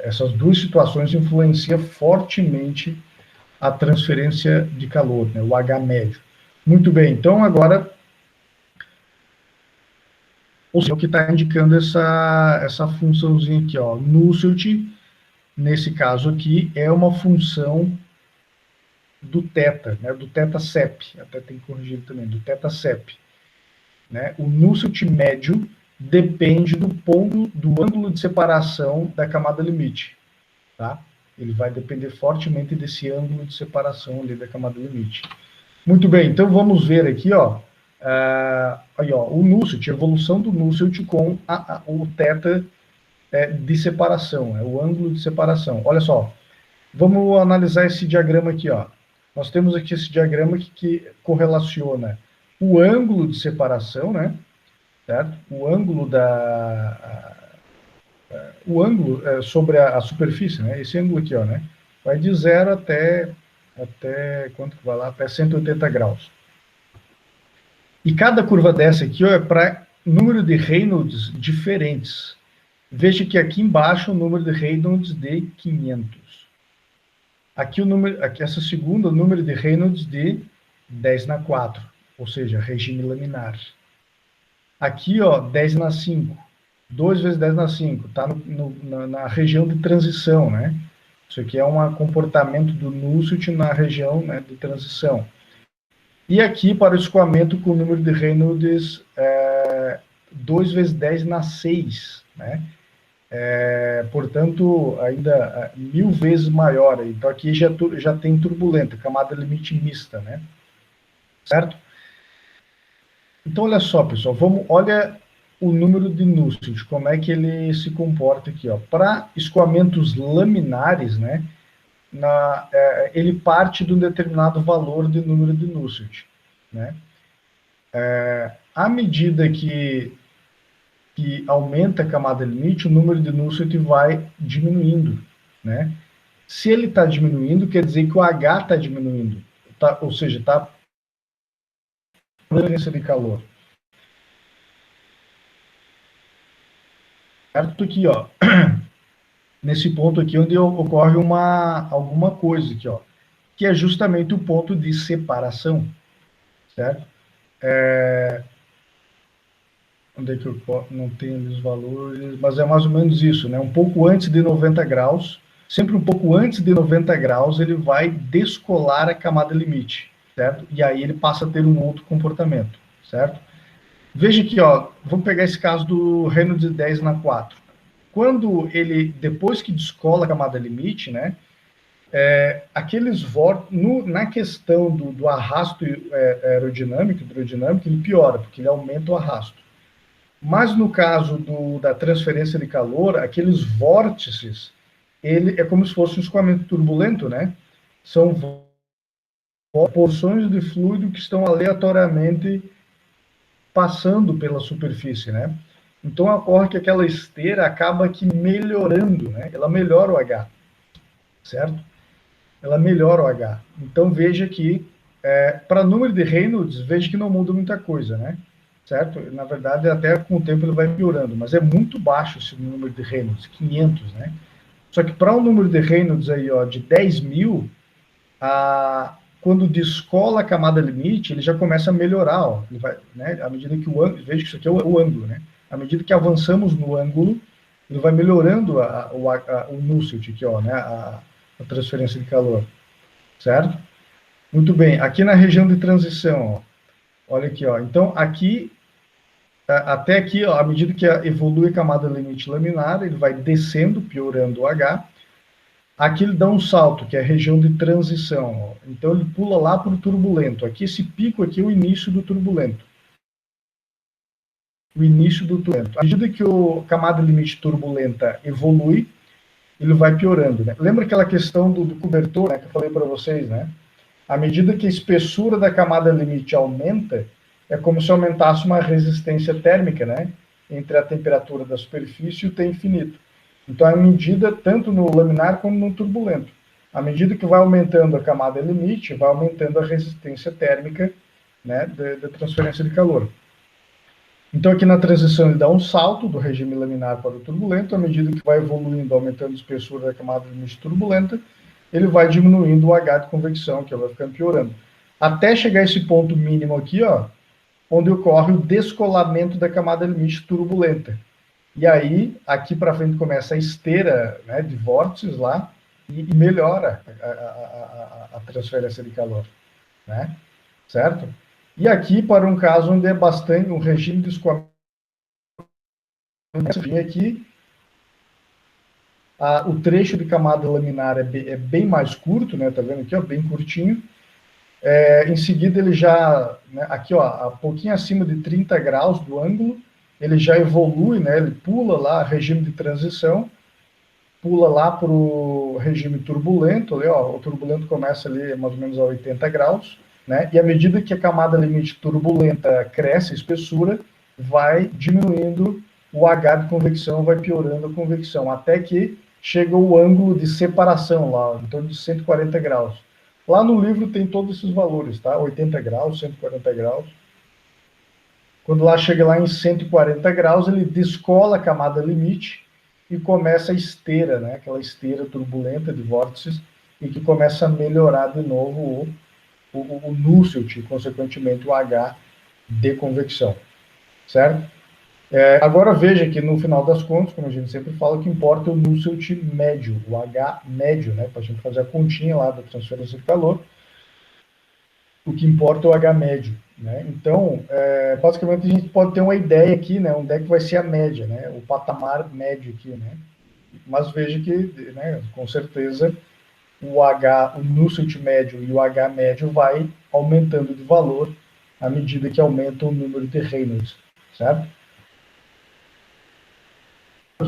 essas duas situações influenciam fortemente a transferência de calor, né, o H médio. Muito bem, então agora, ou seja, o que está indicando essa funçãozinha aqui, ó, Nusselt, nesse caso aqui, é uma função do θ, né, do θ-CEP, até tem que corrigir também, do θ-CEP. Né? O Nusselt médio depende do ângulo de separação da camada limite. Tá? Ele vai depender fortemente desse ângulo de separação ali da camada limite. Muito bem, então vamos ver aqui, ó, aí, ó, o Nusselt, a evolução do Nusselt com o θ de separação, o ângulo de separação. Olha só, vamos analisar esse diagrama aqui, ó. Nós temos aqui esse diagrama que correlaciona o ângulo de separação, né? Certo? O ângulo sobre a superfície, né? Esse ângulo aqui, ó, né? Vai de 0 até quanto que vai lá? Até 180 graus. E cada curva dessa aqui, ó, é para número de Reynolds diferentes. Veja que aqui embaixo o número de Reynolds de 500. Aqui essa segunda, o número de Reynolds de 10⁴, ou seja, regime laminar. Aqui, ó, 10⁵, 2 vezes 10⁵, está na região de transição, né? Isso aqui é um comportamento do Nusselt na região, né, de transição. E aqui, para o escoamento com o número de Reynolds 2 vezes 10⁶, né? Portanto, ainda 1000 vezes maior. Então, aqui já tem turbulenta, camada limite mista, né? Certo? Então, olha só, pessoal, olha o número de Nusselt, como é que ele se comporta aqui, ó. Para escoamentos laminares, né, ele parte de um determinado valor de número de Nusselt, né? À medida que aumenta a camada limite, o número de Nusselt vai diminuindo, né? Se ele está diminuindo, quer dizer que o H está diminuindo, ou seja, está transferência de calor. Certo aqui, ó, nesse ponto aqui onde ocorre alguma coisa aqui, ó, que é justamente o ponto de separação, certo? Onde é que eu não tenho os valores, mas é mais ou menos isso, né? Um pouco antes de 90 graus, sempre um pouco antes de 90 graus, ele vai descolar a camada limite, certo? E aí ele passa a ter um outro comportamento, certo? Veja aqui, ó, vamos pegar esse caso do Reynolds de 10⁴. Quando ele, depois que descola a camada limite, né, aqueles vórtices, na questão do arrasto aerodinâmico, hidrodinâmico, ele piora, porque ele aumenta o arrasto. Mas no caso da transferência de calor, aqueles vórtices, ele é como se fosse um escoamento turbulento, né? São porções de fluido que estão aleatoriamente passando pela superfície, né? Então ocorre que aquela esteira acaba aqui melhorando, né? Ela melhora o H, certo? ela melhora o H. Então veja que, para número de Reynolds, veja que não muda muita coisa, né? Certo? Na verdade, até com o tempo ele vai piorando, mas é muito baixo esse número de Reynolds, 500, né? Só que para um número de Reynolds aí, ó, de 10.000, quando descola a camada limite, ele já começa a melhorar, ó. Ele vai, né, à medida que o ângulo, veja que isso aqui é o ângulo, né? À medida que avançamos no ângulo, ele vai melhorando o Nusselt aqui, ó, né? A transferência de calor, certo? Muito bem, aqui na região de transição, ó, olha aqui, ó. Então, aqui, até aqui, ó, à medida que evolui a camada limite laminar, ele vai descendo, piorando o H. Aqui ele dá um salto, que é a região de transição. Ó. Então ele pula lá para o turbulento. Aqui, esse pico aqui é o início do turbulento. O início do turbulento. À medida que a camada limite turbulenta evolui, ele vai piorando. Né? Lembra aquela questão do cobertor, né, que eu falei para vocês, né? À medida que a espessura da camada limite aumenta, é como se aumentasse uma resistência térmica, né? Entre a temperatura da superfície e o T infinito. Então, à medida, tanto no laminar como no turbulento, à medida que vai aumentando a camada limite, vai aumentando a resistência térmica, né, da transferência de calor. Então, aqui na transição, ele dá um salto do regime laminar para o turbulento, à medida que vai evoluindo, aumentando a espessura da camada limite turbulenta, ele vai diminuindo o H de convecção, que vai ficando piorando. Até chegar a esse ponto mínimo aqui, ó, onde ocorre o descolamento da camada limite turbulenta. E aí, aqui para frente começa a esteira, né, de vórtices lá e melhora a transferência de calor, né? Certo? E aqui, para um caso onde é bastante um regime de escoamento, aqui, o trecho de camada laminar é bem mais curto, né? Tá vendo aqui, ó, bem curtinho. Em seguida, ele já, né, aqui, ó, um pouquinho acima de 30 graus do ângulo, ele já evolui, né? Ele pula lá, regime de transição, pula lá para o regime turbulento, ali, ó, o turbulento começa ali mais ou menos a 80 graus, né? E à medida que a camada limite turbulenta cresce, a espessura, vai diminuindo o H de convecção, vai piorando a convecção, até que chega o ângulo de separação lá, em torno de 140 graus. Lá no livro tem todos esses valores, tá? 80 graus, 140 graus. Quando lá chega lá em 140 graus, ele descola a camada limite e começa a esteira, né? Aquela esteira turbulenta de vórtices, e que começa a melhorar de novo o Nusselt, e consequentemente o H de convecção, certo? Agora veja que no final das contas, como a gente sempre fala, o que importa é o Nusselt médio, o H médio, né? Para a gente fazer a continha lá da transferência de calor, o que importa é o H médio, né? Então, basicamente a gente pode ter uma ideia aqui, né? Onde é que vai ser a média, né? O patamar médio aqui, né? Mas veja que, né, com certeza, o Nusselt médio e o H médio vai aumentando de valor à medida que aumenta o número de Reynolds, certo?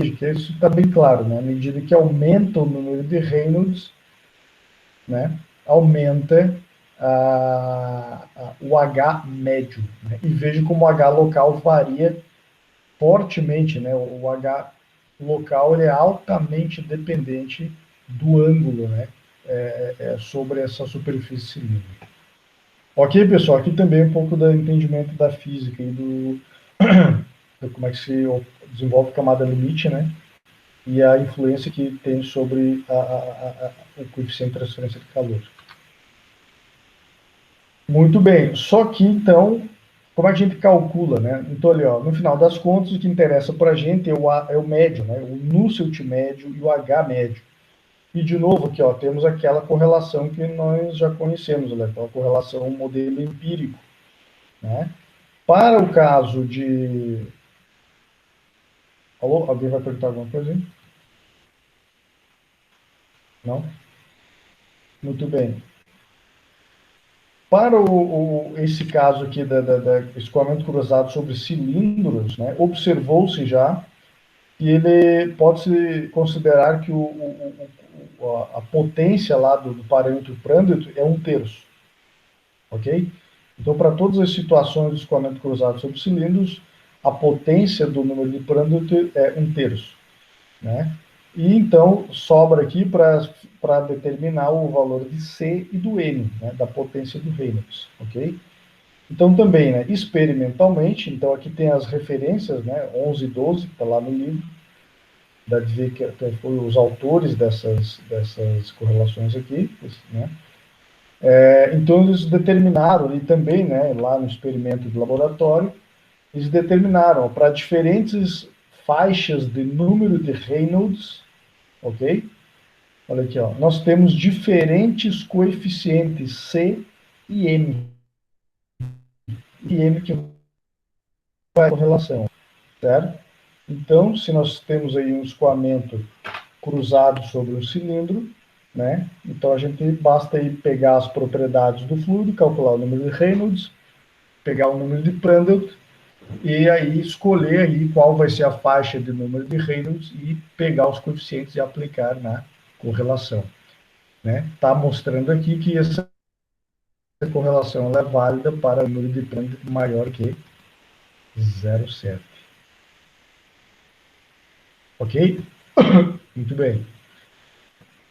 Isso está bem claro, né? À medida que aumenta o número de Reynolds, né, aumenta o H médio. Né? E veja como o H local varia fortemente. Né? O H local ele é altamente dependente do ângulo, né? Sobre essa superfície cilíndrica. Ok, pessoal? Aqui também um pouco do entendimento da física e do como é que se desenvolve a camada limite, né? E a influência que tem sobre o coeficiente de transferência de calor. Muito bem, só que então, como a gente calcula, né? Então, ali, ó, no final das contas, o que interessa para a gente é o médio, né? O Nusselt médio e o H médio. E, de novo, aqui, ó, temos aquela correlação que nós já conhecemos, né? Aquela correlação modelo empírico, né? Para o caso de... Alô? Alguém vai perguntar alguma coisa aí? Não? Muito bem. Para esse caso aqui da escoamento cruzado sobre cilindros, né, observou-se já que ele pode-se considerar que a potência lá do parâmetro Prandtl é 1/3, ok? Então, para todas as situações de escoamento cruzado sobre cilindros, a potência do número de Prandtl é 1/3, né? E então sobra aqui para determinar o valor de C e do N, né, da potência do Reynolds, ok? Então também, né, experimentalmente, então aqui tem as referências, né, 11 e 12, que está lá no livro, dá de ver que foi os autores dessas correlações aqui, né? Então eles determinaram, e também, né, lá no experimento de laboratório, eles determinaram para diferentes faixas de número de Reynolds, ok? Olha aqui, ó, nós temos diferentes coeficientes C e M. E M que vai com relação, certo? Então, se nós temos aí um escoamento cruzado sobre um cilindro, né? Então a gente basta aí pegar as propriedades do fluido, calcular o número de Reynolds, pegar o número de Prandtl e aí escolher aí qual vai ser a faixa de número de Reynolds e pegar os coeficientes e aplicar na correlação, né? Tá mostrando aqui que essa correlação ela é válida para o número de Prandtl maior que 0,7. Ok? Muito bem.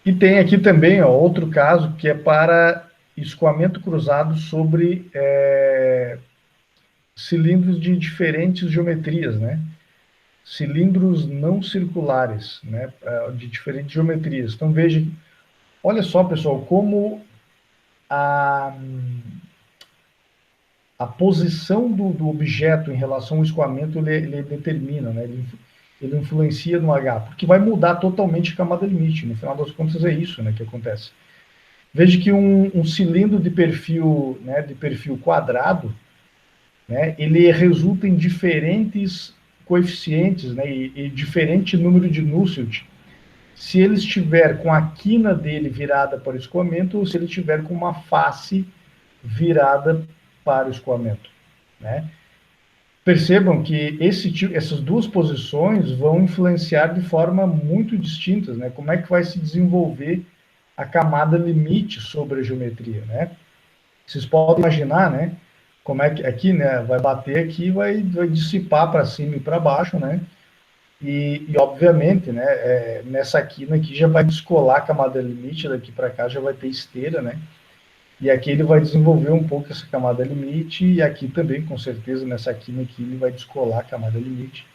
E tem aqui também ó, outro caso que é para escoamento cruzado sobre cilindros de diferentes geometrias, né? Cilindros não circulares, né? De diferentes geometrias. Então veja, olha só, pessoal, como a, a posição do objeto em relação ao escoamento ele determina, né? Ele influencia no H, porque vai mudar totalmente a camada limite. No final das contas é isso, né, que acontece. Veja que um cilindro de perfil quadrado, né, ele resulta em diferentes coeficientes, né, e diferente número de Nusselt, se ele estiver com a quina dele virada para o escoamento ou se ele estiver com uma face virada para o escoamento, né? Percebam que essas duas posições vão influenciar de forma muito distintas, né? Como é que vai se desenvolver a camada limite sobre a geometria, né? Vocês podem imaginar, né? Como é que aqui, né? Vai bater aqui, vai dissipar para cima e para baixo, né? E obviamente, né? Nessa quina aqui já vai descolar a camada limite, daqui para cá já vai ter esteira, né? E aqui ele vai desenvolver um pouco essa camada limite, e aqui também, com certeza, nessa quina aqui, ele vai descolar a camada limite,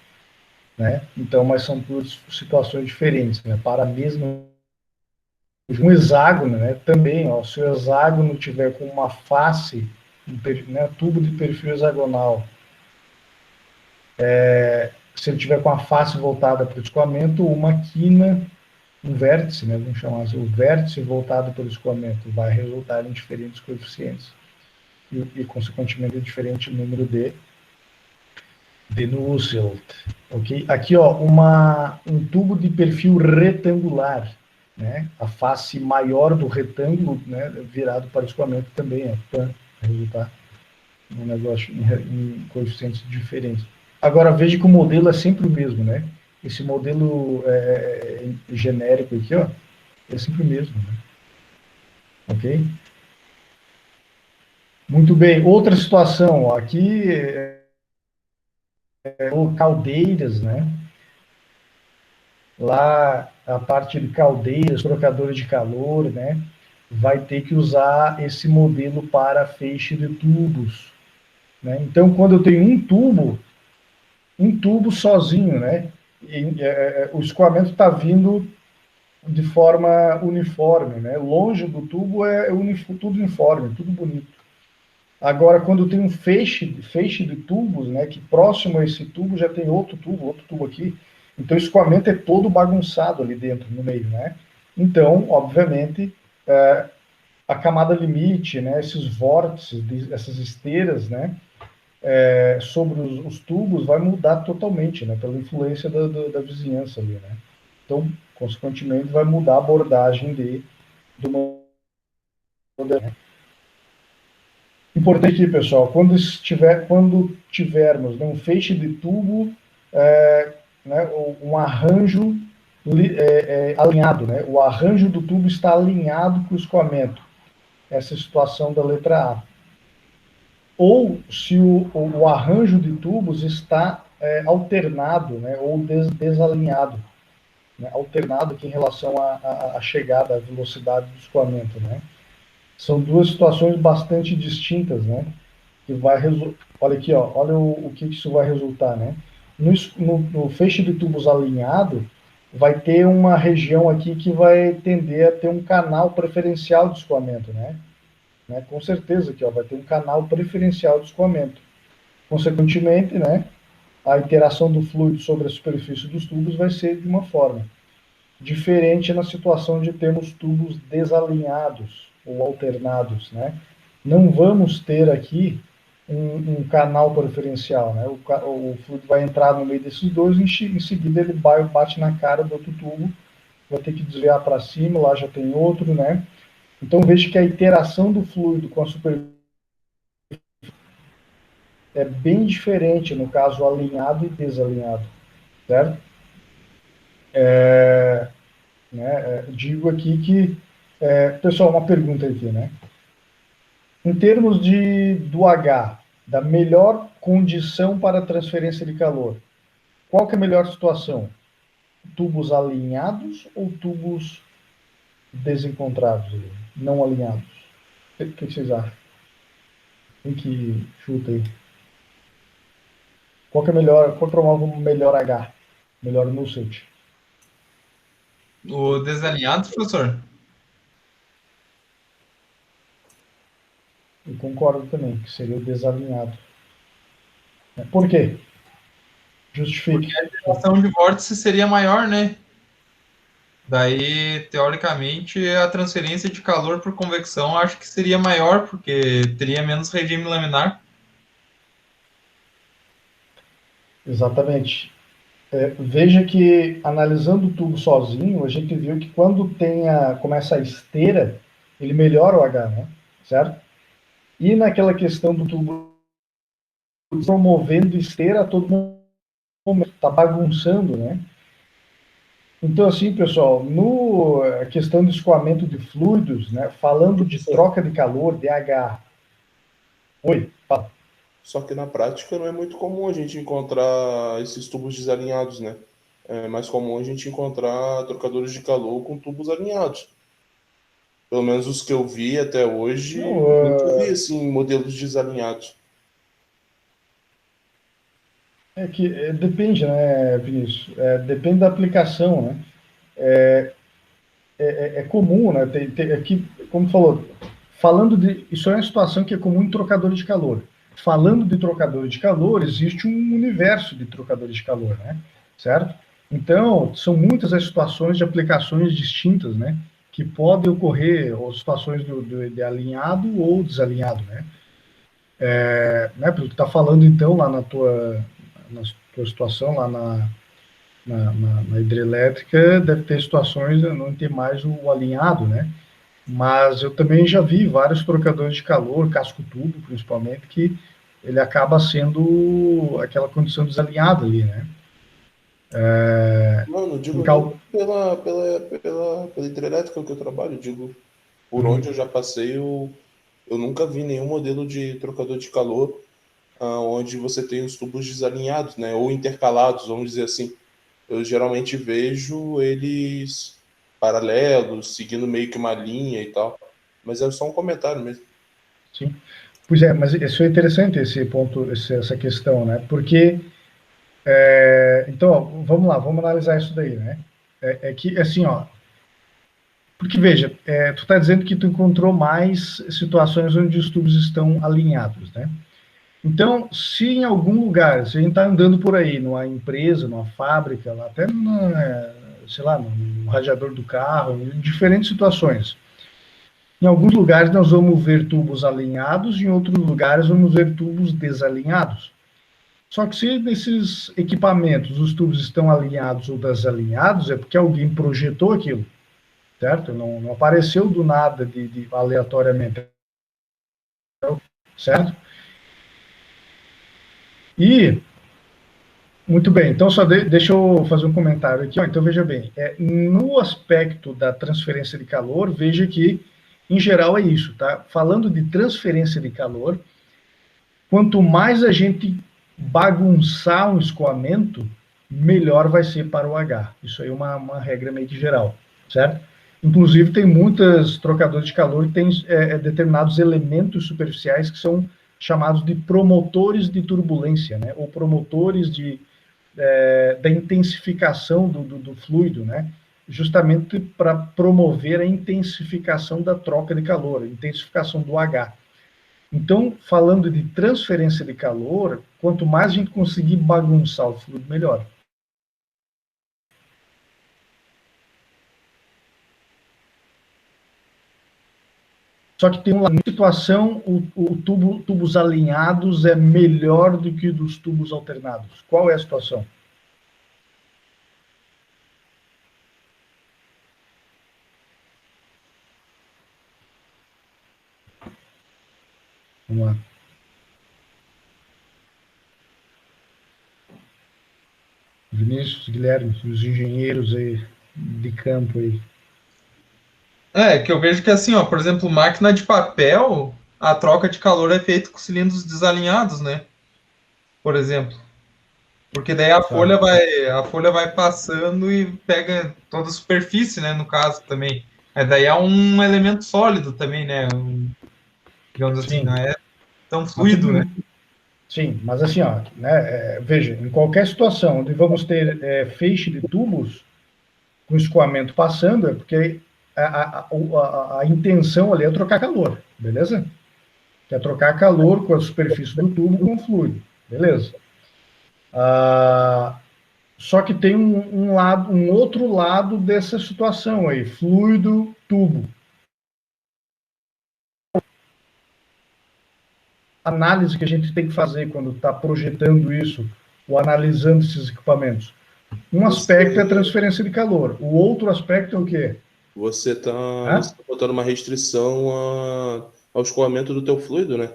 né? Então, mas são duas situações diferentes, né? Para a mesma... Um hexágono, né? Também, ó, se o hexágono tiver com uma face, né, tubo de perfil hexagonal, se ele tiver com a face voltada para o escoamento, uma quina, um vértice, né, vamos chamar assim, o vértice voltado para o escoamento vai resultar em diferentes coeficientes e consequentemente, diferente número de Nusselt. Ok? Aqui, ó, um tubo de perfil retangular, né? A face maior do retângulo, né, virado para o escoamento também é para resultar um negócio em coeficientes diferentes. Agora, veja que o modelo é sempre o mesmo, né? Esse modelo genérico aqui, ó, é sempre o mesmo, né? Ok? Muito bem. Outra situação, ó, aqui caldeiras, né? Lá a parte de caldeiras, trocadores de calor, né? Vai ter que usar esse modelo para feixe de tubos, né? Então, quando eu tenho um tubo sozinho, né? O escoamento está vindo de forma uniforme, né? Longe do tubo tudo uniforme, tudo bonito. Agora, quando tem um feixe de tubos, né, que próximo a esse tubo já tem outro tubo aqui, então o escoamento é todo bagunçado ali dentro, no meio, né? Então, obviamente, a camada limite, né, esses vórtices, essas esteiras, né, sobre os tubos vai mudar totalmente, né, pela influência da vizinhança ali, né? Então, consequentemente, vai mudar a abordagem do modelo. Importante aqui, pessoal, quando tivermos, né, um feixe de tubo, né, um arranjo alinhado, né, o arranjo do tubo está alinhado com o escoamento, essa situação da letra A. Ou se o arranjo de tubos está alternado, né, ou desalinhado. né, alternado aqui em relação à chegada, à velocidade do escoamento, né? São duas situações bastante distintas, né? Que vai olha aqui, ó, olha o que isso vai resultar, né? No feixe de tubos alinhado, vai ter uma região aqui que vai tender a ter um canal preferencial de escoamento, né? Com certeza aqui, ó, vai ter um canal preferencial de escoamento. Consequentemente, né, a interação do fluido sobre a superfície dos tubos vai ser de uma forma diferente na situação de termos tubos desalinhados ou alternados, né? Não vamos ter aqui um canal preferencial, né? O fluido vai entrar no meio desses dois, em seguida ele bate na cara do outro tubo, vai ter que desviar para cima, lá já tem outro, né? Então veja que a interação do fluido com a superfície é bem diferente no caso alinhado e desalinhado, certo? Digo aqui que, pessoal, uma pergunta aqui, né? Em termos do H, da melhor condição para transferência de calor, qual que é a melhor situação? Tubos alinhados ou tubos desencontrados, não alinhados? O que vocês acham? Quem que chuta aí? Qual que é melhor, qual promove o melhor H? Melhor Nusselt? O desalinhado, professor? Eu concordo também, que seria o desalinhado. Por quê? Porque Justifique. a geração de vórtice seria maior, né? Daí, teoricamente, a transferência de calor por convecção acho que seria maior, porque teria menos regime laminar. Exatamente. Veja que, analisando o tubo sozinho, a gente viu que quando começa a esteira, ele melhora o H, né? Certo? E naquela questão do tubo promovendo esteira a todo momento, está bagunçando, né? Então, assim, pessoal, no questão do escoamento de fluidos, né, falando de Professor, troca de calor, DH. Oi, fala. só que na prática não é muito comum a gente encontrar esses tubos desalinhados, né? É mais comum a gente encontrar trocadores de calor com tubos alinhados. Pelo menos os que eu vi até hoje, Não, nunca vi assim modelos desalinhados. é que depende, né, Vinícius? Depende da aplicação, né? É comum, né? Aqui, como falou, isso é uma situação que é comum em trocadores de calor. Falando de trocadores de calor, existe um universo de trocadores de calor, né? Certo? Então, são muitas as situações de aplicações distintas, né? Que podem ocorrer, ou situações de alinhado ou desalinhado, né? Pelo que está falando, então, lá na tua situação, lá na hidrelétrica, deve ter situações não ter mais o alinhado, né? Mas eu também já vi vários trocadores de calor, casco-tubo, principalmente, que ele acaba sendo aquela condição desalinhada ali, né? Não, não Em digo nem cal... pela hidrelétrica que eu trabalho, digo por onde eu já passei, eu nunca vi nenhum modelo de trocador de calor onde você tem os tubos desalinhados, né? Ou intercalados, vamos dizer assim. Eu geralmente vejo eles paralelos, seguindo meio que uma linha e tal. Mas é só um comentário mesmo. Sim. Pois é, mas isso é interessante, esse ponto, essa questão, né? Porque, então, ó, vamos lá, vamos analisar isso daí, né? Que, assim, ó, porque, veja, tu está dizendo que tu encontrou mais situações onde os tubos estão alinhados, né? Então, se em algum lugar, se a gente está andando por aí, numa empresa, numa fábrica, até sei lá, no radiador do carro, em diferentes situações. Em alguns lugares nós vamos ver tubos alinhados, em outros lugares vamos ver tubos desalinhados. Só que se nesses equipamentos os tubos estão alinhados ou desalinhados, é porque alguém projetou aquilo, certo? Não apareceu do nada, aleatoriamente, certo? E muito bem, então deixa eu fazer um comentário aqui. Ó. Então, veja bem, no aspecto da transferência de calor, veja que, em geral, é isso, tá? Falando de transferência de calor, quanto mais a gente bagunçar um escoamento, melhor vai ser para o H. Isso aí é uma regra meio que geral, certo? Inclusive, tem muitos trocadores de calor que têm determinados elementos superficiais que são chamados de promotores de turbulência, né? Ou promotores da intensificação do fluido, né? Justamente para promover a intensificação da troca de calor, a intensificação do H. Então, falando de transferência de calor, quanto mais a gente conseguir bagunçar o fluido, melhor. Só que tem uma situação, tubos alinhados é melhor do que dos tubos alternados. Qual é a situação? Vamos lá. Vinícius, Guilherme, os engenheiros aí de campo aí. Que eu vejo que assim, ó, por exemplo, máquina de papel, a troca de calor é feita com cilindros desalinhados, né? Por exemplo. Porque daí a folha vai passando e pega toda a superfície, né? No caso também. Daí é um elemento sólido também, né? Digamos assim, Sim. não é tão fluido, né? Sim, mas assim, ó, né, veja, em qualquer situação onde vamos ter feixe de tubos com escoamento passando, é porque a intenção ali é trocar calor, beleza? Que é trocar calor com a superfície do tubo com o fluido, beleza? Só que tem um outro lado dessa situação aí, fluido, tubo. Análise que a gente tem que fazer quando está projetando isso, ou analisando esses equipamentos. Um aspecto é a transferência de calor, o outro aspecto é o quê? Você está botando uma restrição ao escoamento do teu fluido, né?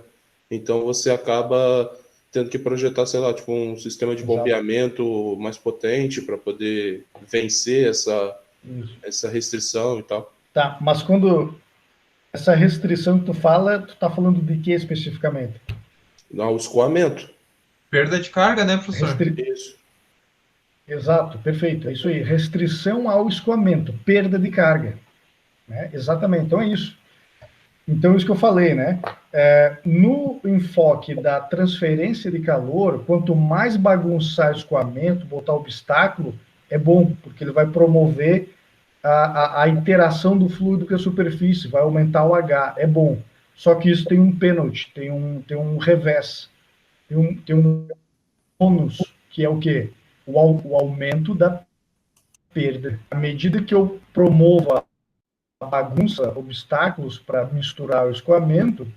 Então você acaba tendo que projetar, sei lá, tipo um sistema de bombeamento mais potente para poder vencer essa restrição e tal. Tá, mas quando essa restrição que tu fala, tu tá falando de que especificamente? Não, o escoamento. Perda de carga, né, professor? Isso. Exato, perfeito, é isso aí. Restrição ao escoamento, perda de carga. Né? Exatamente, então é isso. Então, isso que eu falei, né? No enfoque da transferência de calor, quanto mais bagunçar o escoamento, botar obstáculo, é bom, porque ele vai promover a interação do fluido com a superfície, vai aumentar o H, é bom. Só que isso tem um pênalti, tem um revés, tem um ônus, que é o quê? O aumento da perda. À medida que eu promovo a bagunça, obstáculos para misturar o escoamento,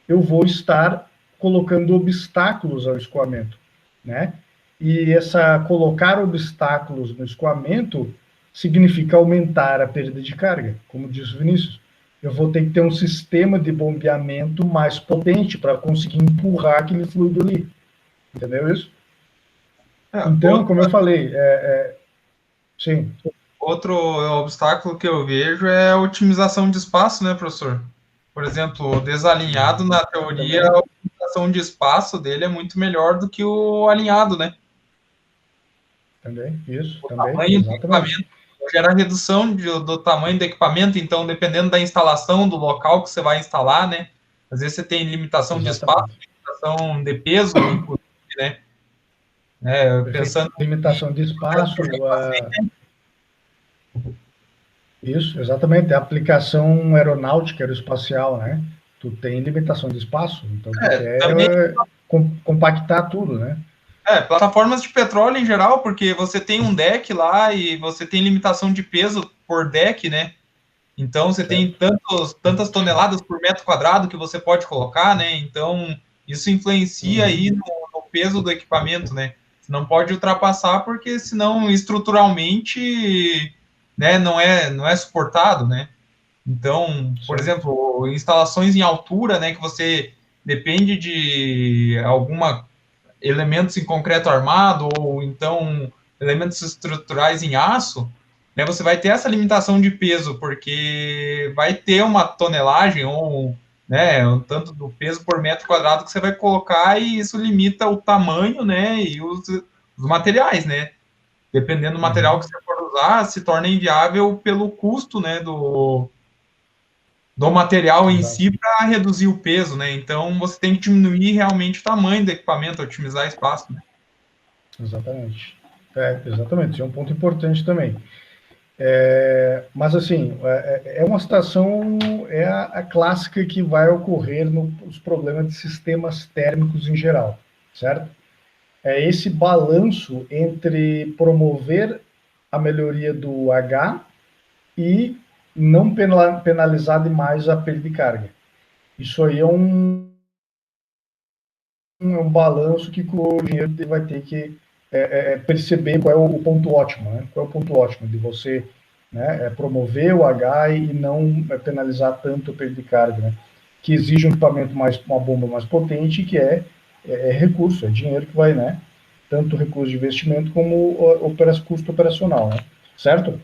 eu vou estar colocando obstáculos ao escoamento, né? E colocar obstáculos no escoamento significa aumentar a perda de carga, como disse o Vinícius. Eu vou ter que ter um sistema de bombeamento mais potente para conseguir empurrar aquele fluido ali. Entendeu isso? Então, como eu falei, sim. Outro obstáculo que eu vejo é a otimização de espaço, né, professor? Por exemplo, o desalinhado, na teoria, a otimização de espaço dele é muito melhor do que o alinhado, né? Também, isso, o também, tamanho exatamente. Do equipamento gera redução do tamanho do equipamento, então, dependendo da instalação, do local que você vai instalar, né? Às vezes você tem limitação de espaço, limitação de peso, inclusive, né? Pensando limitação de espaço, isso, exatamente, a aplicação aeronáutica, aeroespacial, né? Tu tem limitação de espaço, então tu quer também compactar tudo, né? Plataformas de petróleo em geral, porque você tem um deck lá e você tem limitação de peso por deck, né? Então você tem tantas toneladas por metro quadrado que você pode colocar, né? Então isso influencia aí no peso do equipamento, né? Você não pode ultrapassar porque senão estruturalmente, né, não é suportado, né? Então, por exemplo, instalações em altura, né, que você depende de elementos em concreto armado ou então elementos estruturais em aço, né, você vai ter essa limitação de peso, porque vai ter uma tonelagem ou um tanto do peso por metro quadrado que você vai colocar e isso limita o tamanho, né, e materiais, né? Dependendo do material que você for usar, se torna inviável pelo custo, né, do material em si para reduzir o peso, né? Então, você tem que diminuir realmente o tamanho do equipamento, otimizar espaço, né? Exatamente. Exatamente, isso é um ponto importante também. Mas, assim, é uma situação, a clássica que vai ocorrer nos problemas de sistemas térmicos em geral, certo? É esse balanço entre promover a melhoria do H e não penalizar demais a perda de carga. Isso aí é um balanço que o engenheiro vai ter que perceber qual é o ponto ótimo, né? Qual é o ponto ótimo de você, né, promover o H e não penalizar tanto a perda de carga, né? Que exige um equipamento uma bomba mais potente, que é recurso, é dinheiro que vai, né? Tanto recurso de investimento como custo operacional, né? Certo?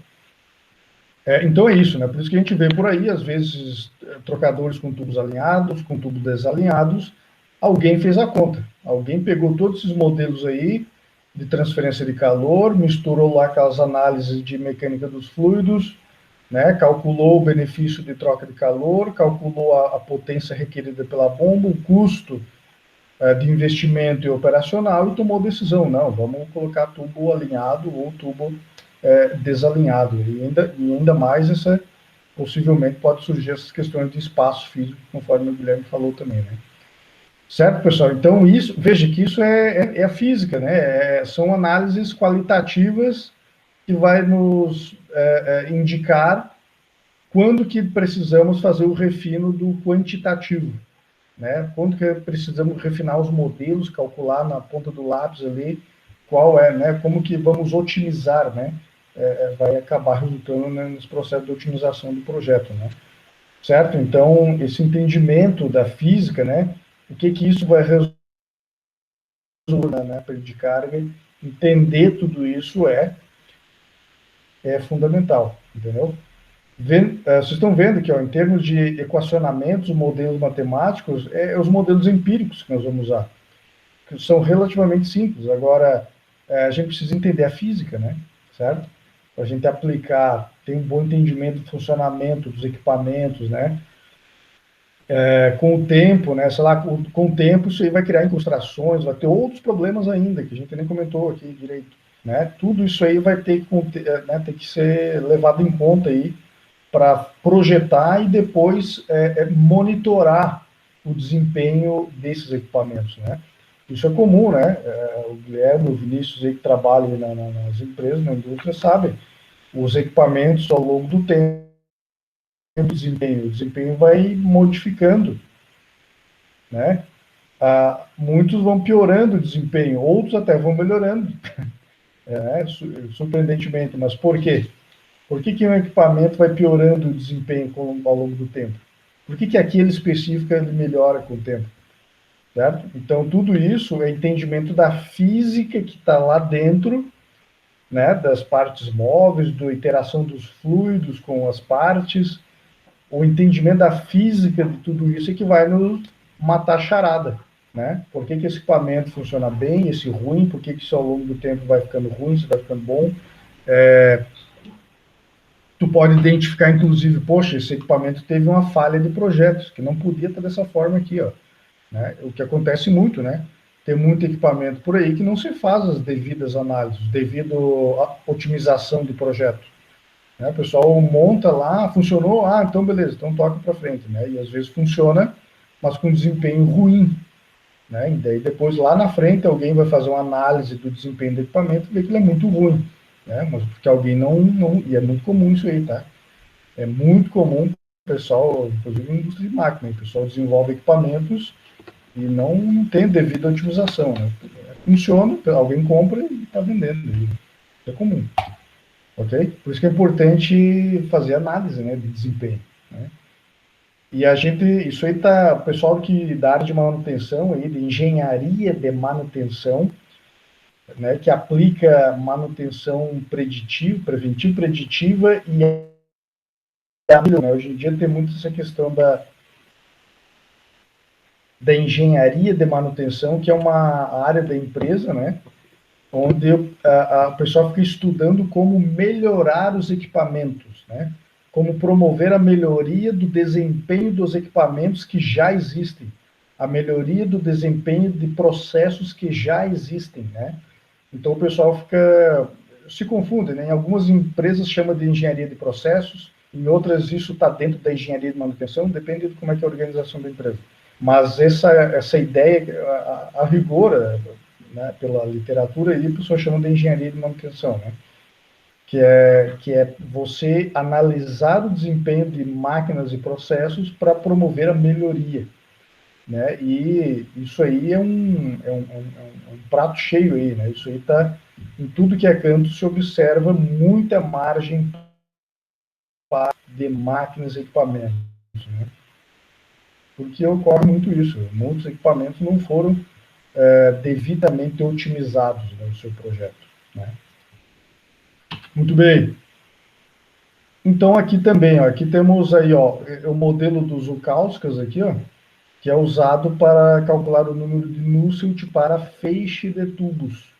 Então é isso, né? Por isso que a gente vê por aí, às vezes, trocadores com tubos alinhados, com tubos desalinhados. Alguém fez a conta. Alguém pegou todos esses modelos aí de transferência de calor, misturou lá com as análises de mecânica dos fluidos, né? Calculou o benefício de troca de calor, calculou a potência requerida pela bomba, o custo de investimento e operacional e tomou decisão. Não, vamos colocar tubo alinhado ou tubo desalinhado. E ainda mais, possivelmente pode surgir essas questões de espaço físico, conforme o Guilherme falou também, né? Certo, pessoal? Então, veja que isso é a física, né? São análises qualitativas que vai nos indicar quando que precisamos fazer o refino do quantitativo, né? Quando que precisamos refinar os modelos, calcular na ponta do lápis ali qual né? Como que vamos otimizar, né? Vai acabar resultando, né, nesse processo de otimização do projeto, né? Certo? Então, esse entendimento da física, né? O que isso vai resolver, né? De carga, entender tudo isso é fundamental, entendeu? Vocês estão vendo que, ó, em termos de equacionamentos, modelos matemáticos, os modelos empíricos que nós vamos usar, que são relativamente simples. Agora, a gente precisa entender a física, né? Certo? Para a gente aplicar, ter um bom entendimento do funcionamento dos equipamentos, né? Com o tempo, né? Sei lá, com o tempo isso aí vai criar incrustações, vai ter outros problemas ainda, que a gente nem comentou aqui direito, né? Tudo isso aí vai ter que ser levado em conta aí para projetar e depois monitorar o desempenho desses equipamentos, né? Isso é comum, né? O Guilherme, o Vinícius aí que trabalham nas empresas, na indústria, sabem. Os equipamentos ao longo do tempo, o desempenho vai modificando, né? Muitos vão piorando o desempenho, outros até vão melhorando, surpreendentemente. Mas por quê? Por que um equipamento vai piorando o desempenho ao longo do tempo? Por que aquele específico ele melhora com o tempo? Certo? Então, tudo isso é entendimento da física que está lá dentro, né, das partes móveis, da interação dos fluidos com as partes, o entendimento da física de tudo isso é que vai nos matar a charada, né? Por que esse equipamento funciona bem, esse ruim, por que isso ao longo do tempo vai ficando ruim, se vai ficando bom. Tu pode identificar, inclusive, poxa, esse equipamento teve uma falha de projetos, que não podia estar dessa forma aqui, ó. Né? O que acontece muito, né? Tem muito equipamento por aí que não se faz as devidas análises, devido à otimização de projeto. Né? O pessoal monta lá, funcionou, então beleza, então toca para frente, né? E às vezes funciona, mas com desempenho ruim, né? E daí depois lá na frente alguém vai fazer uma análise do desempenho do equipamento e vê que ele é muito ruim, né? Mas porque alguém e é muito comum isso aí, tá? É muito comum o pessoal, inclusive na indústria de máquina, o pessoal desenvolve equipamentos e não tem devida otimização, né? Funciona, alguém compra e está vendendo. Isso é comum. Ok? Por isso que é importante fazer análise, né, de desempenho. Né? E isso aí tá, o pessoal da área de manutenção, aí, de engenharia de manutenção, né, que aplica manutenção preventiva, preditiva e né, hoje em dia tem muito essa questão da engenharia de manutenção, que é uma área da empresa, né, onde o pessoal fica estudando como melhorar os equipamentos, né? Como promover a melhoria do desempenho dos equipamentos que já existem, a melhoria do desempenho de processos que já existem, né? Então o pessoal se confunde, né? Em algumas empresas chama de engenharia de processos, em outras isso está dentro da engenharia de manutenção, depende de como é que é a organização da empresa. Mas essa ideia, a rigor, né, pela literatura, aí, a pessoa chama de engenharia de manutenção, né? Que é você analisar o desempenho de máquinas e processos para promover a melhoria, né? E isso aí é um prato cheio aí, né? Isso aí está em tudo que é canto, se observa muita margem de máquinas e equipamentos, né? Porque ocorre muito isso, muitos equipamentos não foram devidamente otimizados no seu projeto, né? Muito bem. Então aqui também, ó, aqui temos aí, ó, o modelo dos Zukauskas aqui, ó, que é usado para calcular o número de Nusselt para feixe de tubos.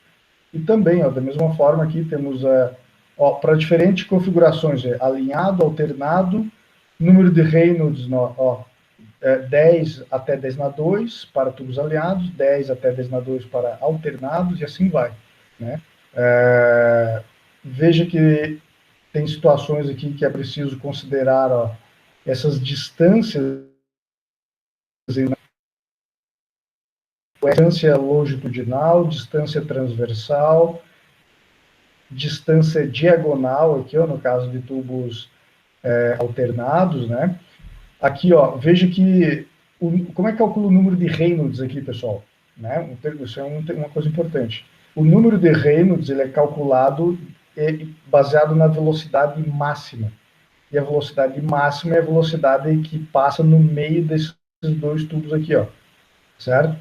E também, ó, da mesma forma aqui temos para diferentes configurações, alinhado, alternado, número de Reynolds, ó, 10 até 10 na 2 para tubos alinhados, 10 até 10 na 2 para alternados e assim vai, né? Veja que tem situações aqui que é preciso considerar, ó, essas distâncias, distância longitudinal, distância transversal, distância diagonal, aqui, ó, no caso de tubos alternados, né? Aqui, ó, veja que como é que calcula o número de Reynolds aqui, pessoal? Né? Isso é uma coisa importante. O número de Reynolds ele é calculado baseado na velocidade máxima. E a velocidade máxima é a velocidade que passa no meio desses dois tubos aqui, ó, certo?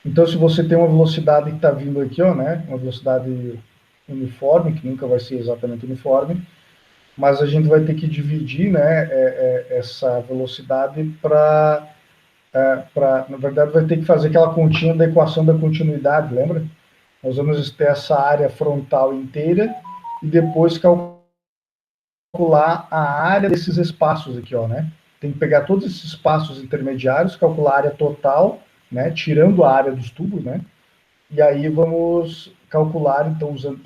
Então, se você tem uma velocidade que está vindo aqui, ó, né, uma velocidade uniforme, que nunca vai ser exatamente uniforme, mas a gente vai ter que dividir, né, essa velocidade na verdade, vai ter que fazer aquela continha da equação da continuidade, lembra? Nós vamos ter essa área frontal inteira e depois calcular a área desses espaços aqui, ó, né? Tem que pegar todos esses espaços intermediários, calcular a área total, né, tirando a área dos tubos, né? E aí vamos calcular, então, usando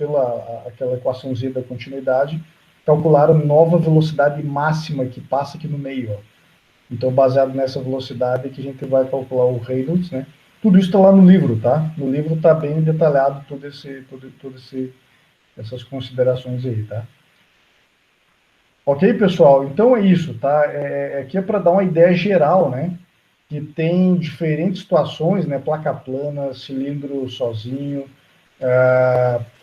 aquela equaçãozinha da continuidade, calcular a nova velocidade máxima que passa aqui no meio, ó. Então, baseado nessa velocidade que a gente vai calcular o Reynolds, né? Tudo isso está lá no livro, tá? No livro está bem detalhado essas considerações aí, tá? Ok, pessoal? Então é isso, tá? Aqui é para dar uma ideia geral, né? Que tem diferentes situações, né? Placa plana, cilindro sozinho,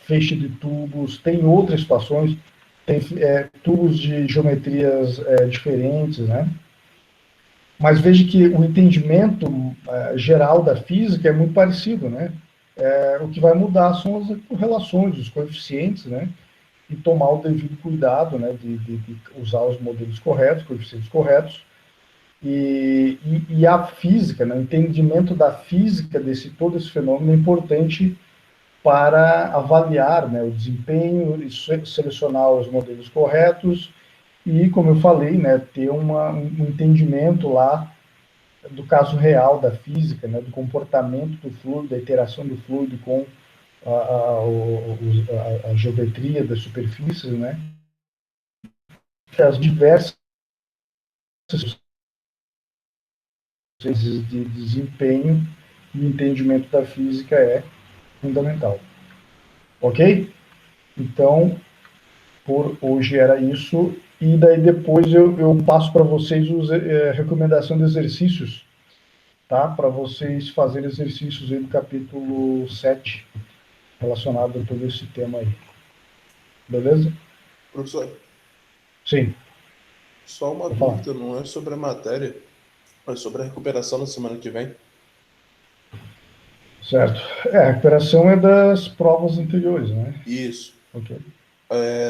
feixe de tubos, tem outras situações, tem tubos de geometrias diferentes, né? Mas veja que o entendimento geral da física é muito parecido, né? O que vai mudar são as correlações, os coeficientes, né? E tomar o devido cuidado, né? De usar os modelos corretos, coeficientes corretos. E a física, né? O entendimento da física todo esse fenômeno é importante para avaliar, né, o desempenho e selecionar os modelos corretos e, como eu falei, né, ter um entendimento lá do caso real da física, né, do comportamento do fluido, da interação do fluido com a geometria das superfícies, né, as diversas de desempenho e o entendimento da física é fundamental. Ok? Então, por hoje era isso. E daí depois eu passo para vocês a recomendação de exercícios, tá? Para vocês fazerem exercícios aí do capítulo 7, relacionado a todo esse tema aí. Beleza? Professor, Sim. só uma dúvida, não é sobre a matéria, mas sobre a recuperação na semana que vem. Certo. A recuperação é das provas anteriores, né? Isso. Ok.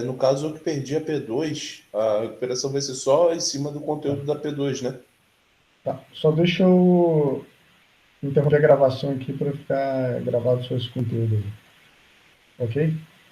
No caso, eu que perdi a P2, a recuperação vai ser só em cima do conteúdo da P2, né? Tá. Só deixa eu interromper a gravação aqui para ficar gravado só esse conteúdo aí. ok?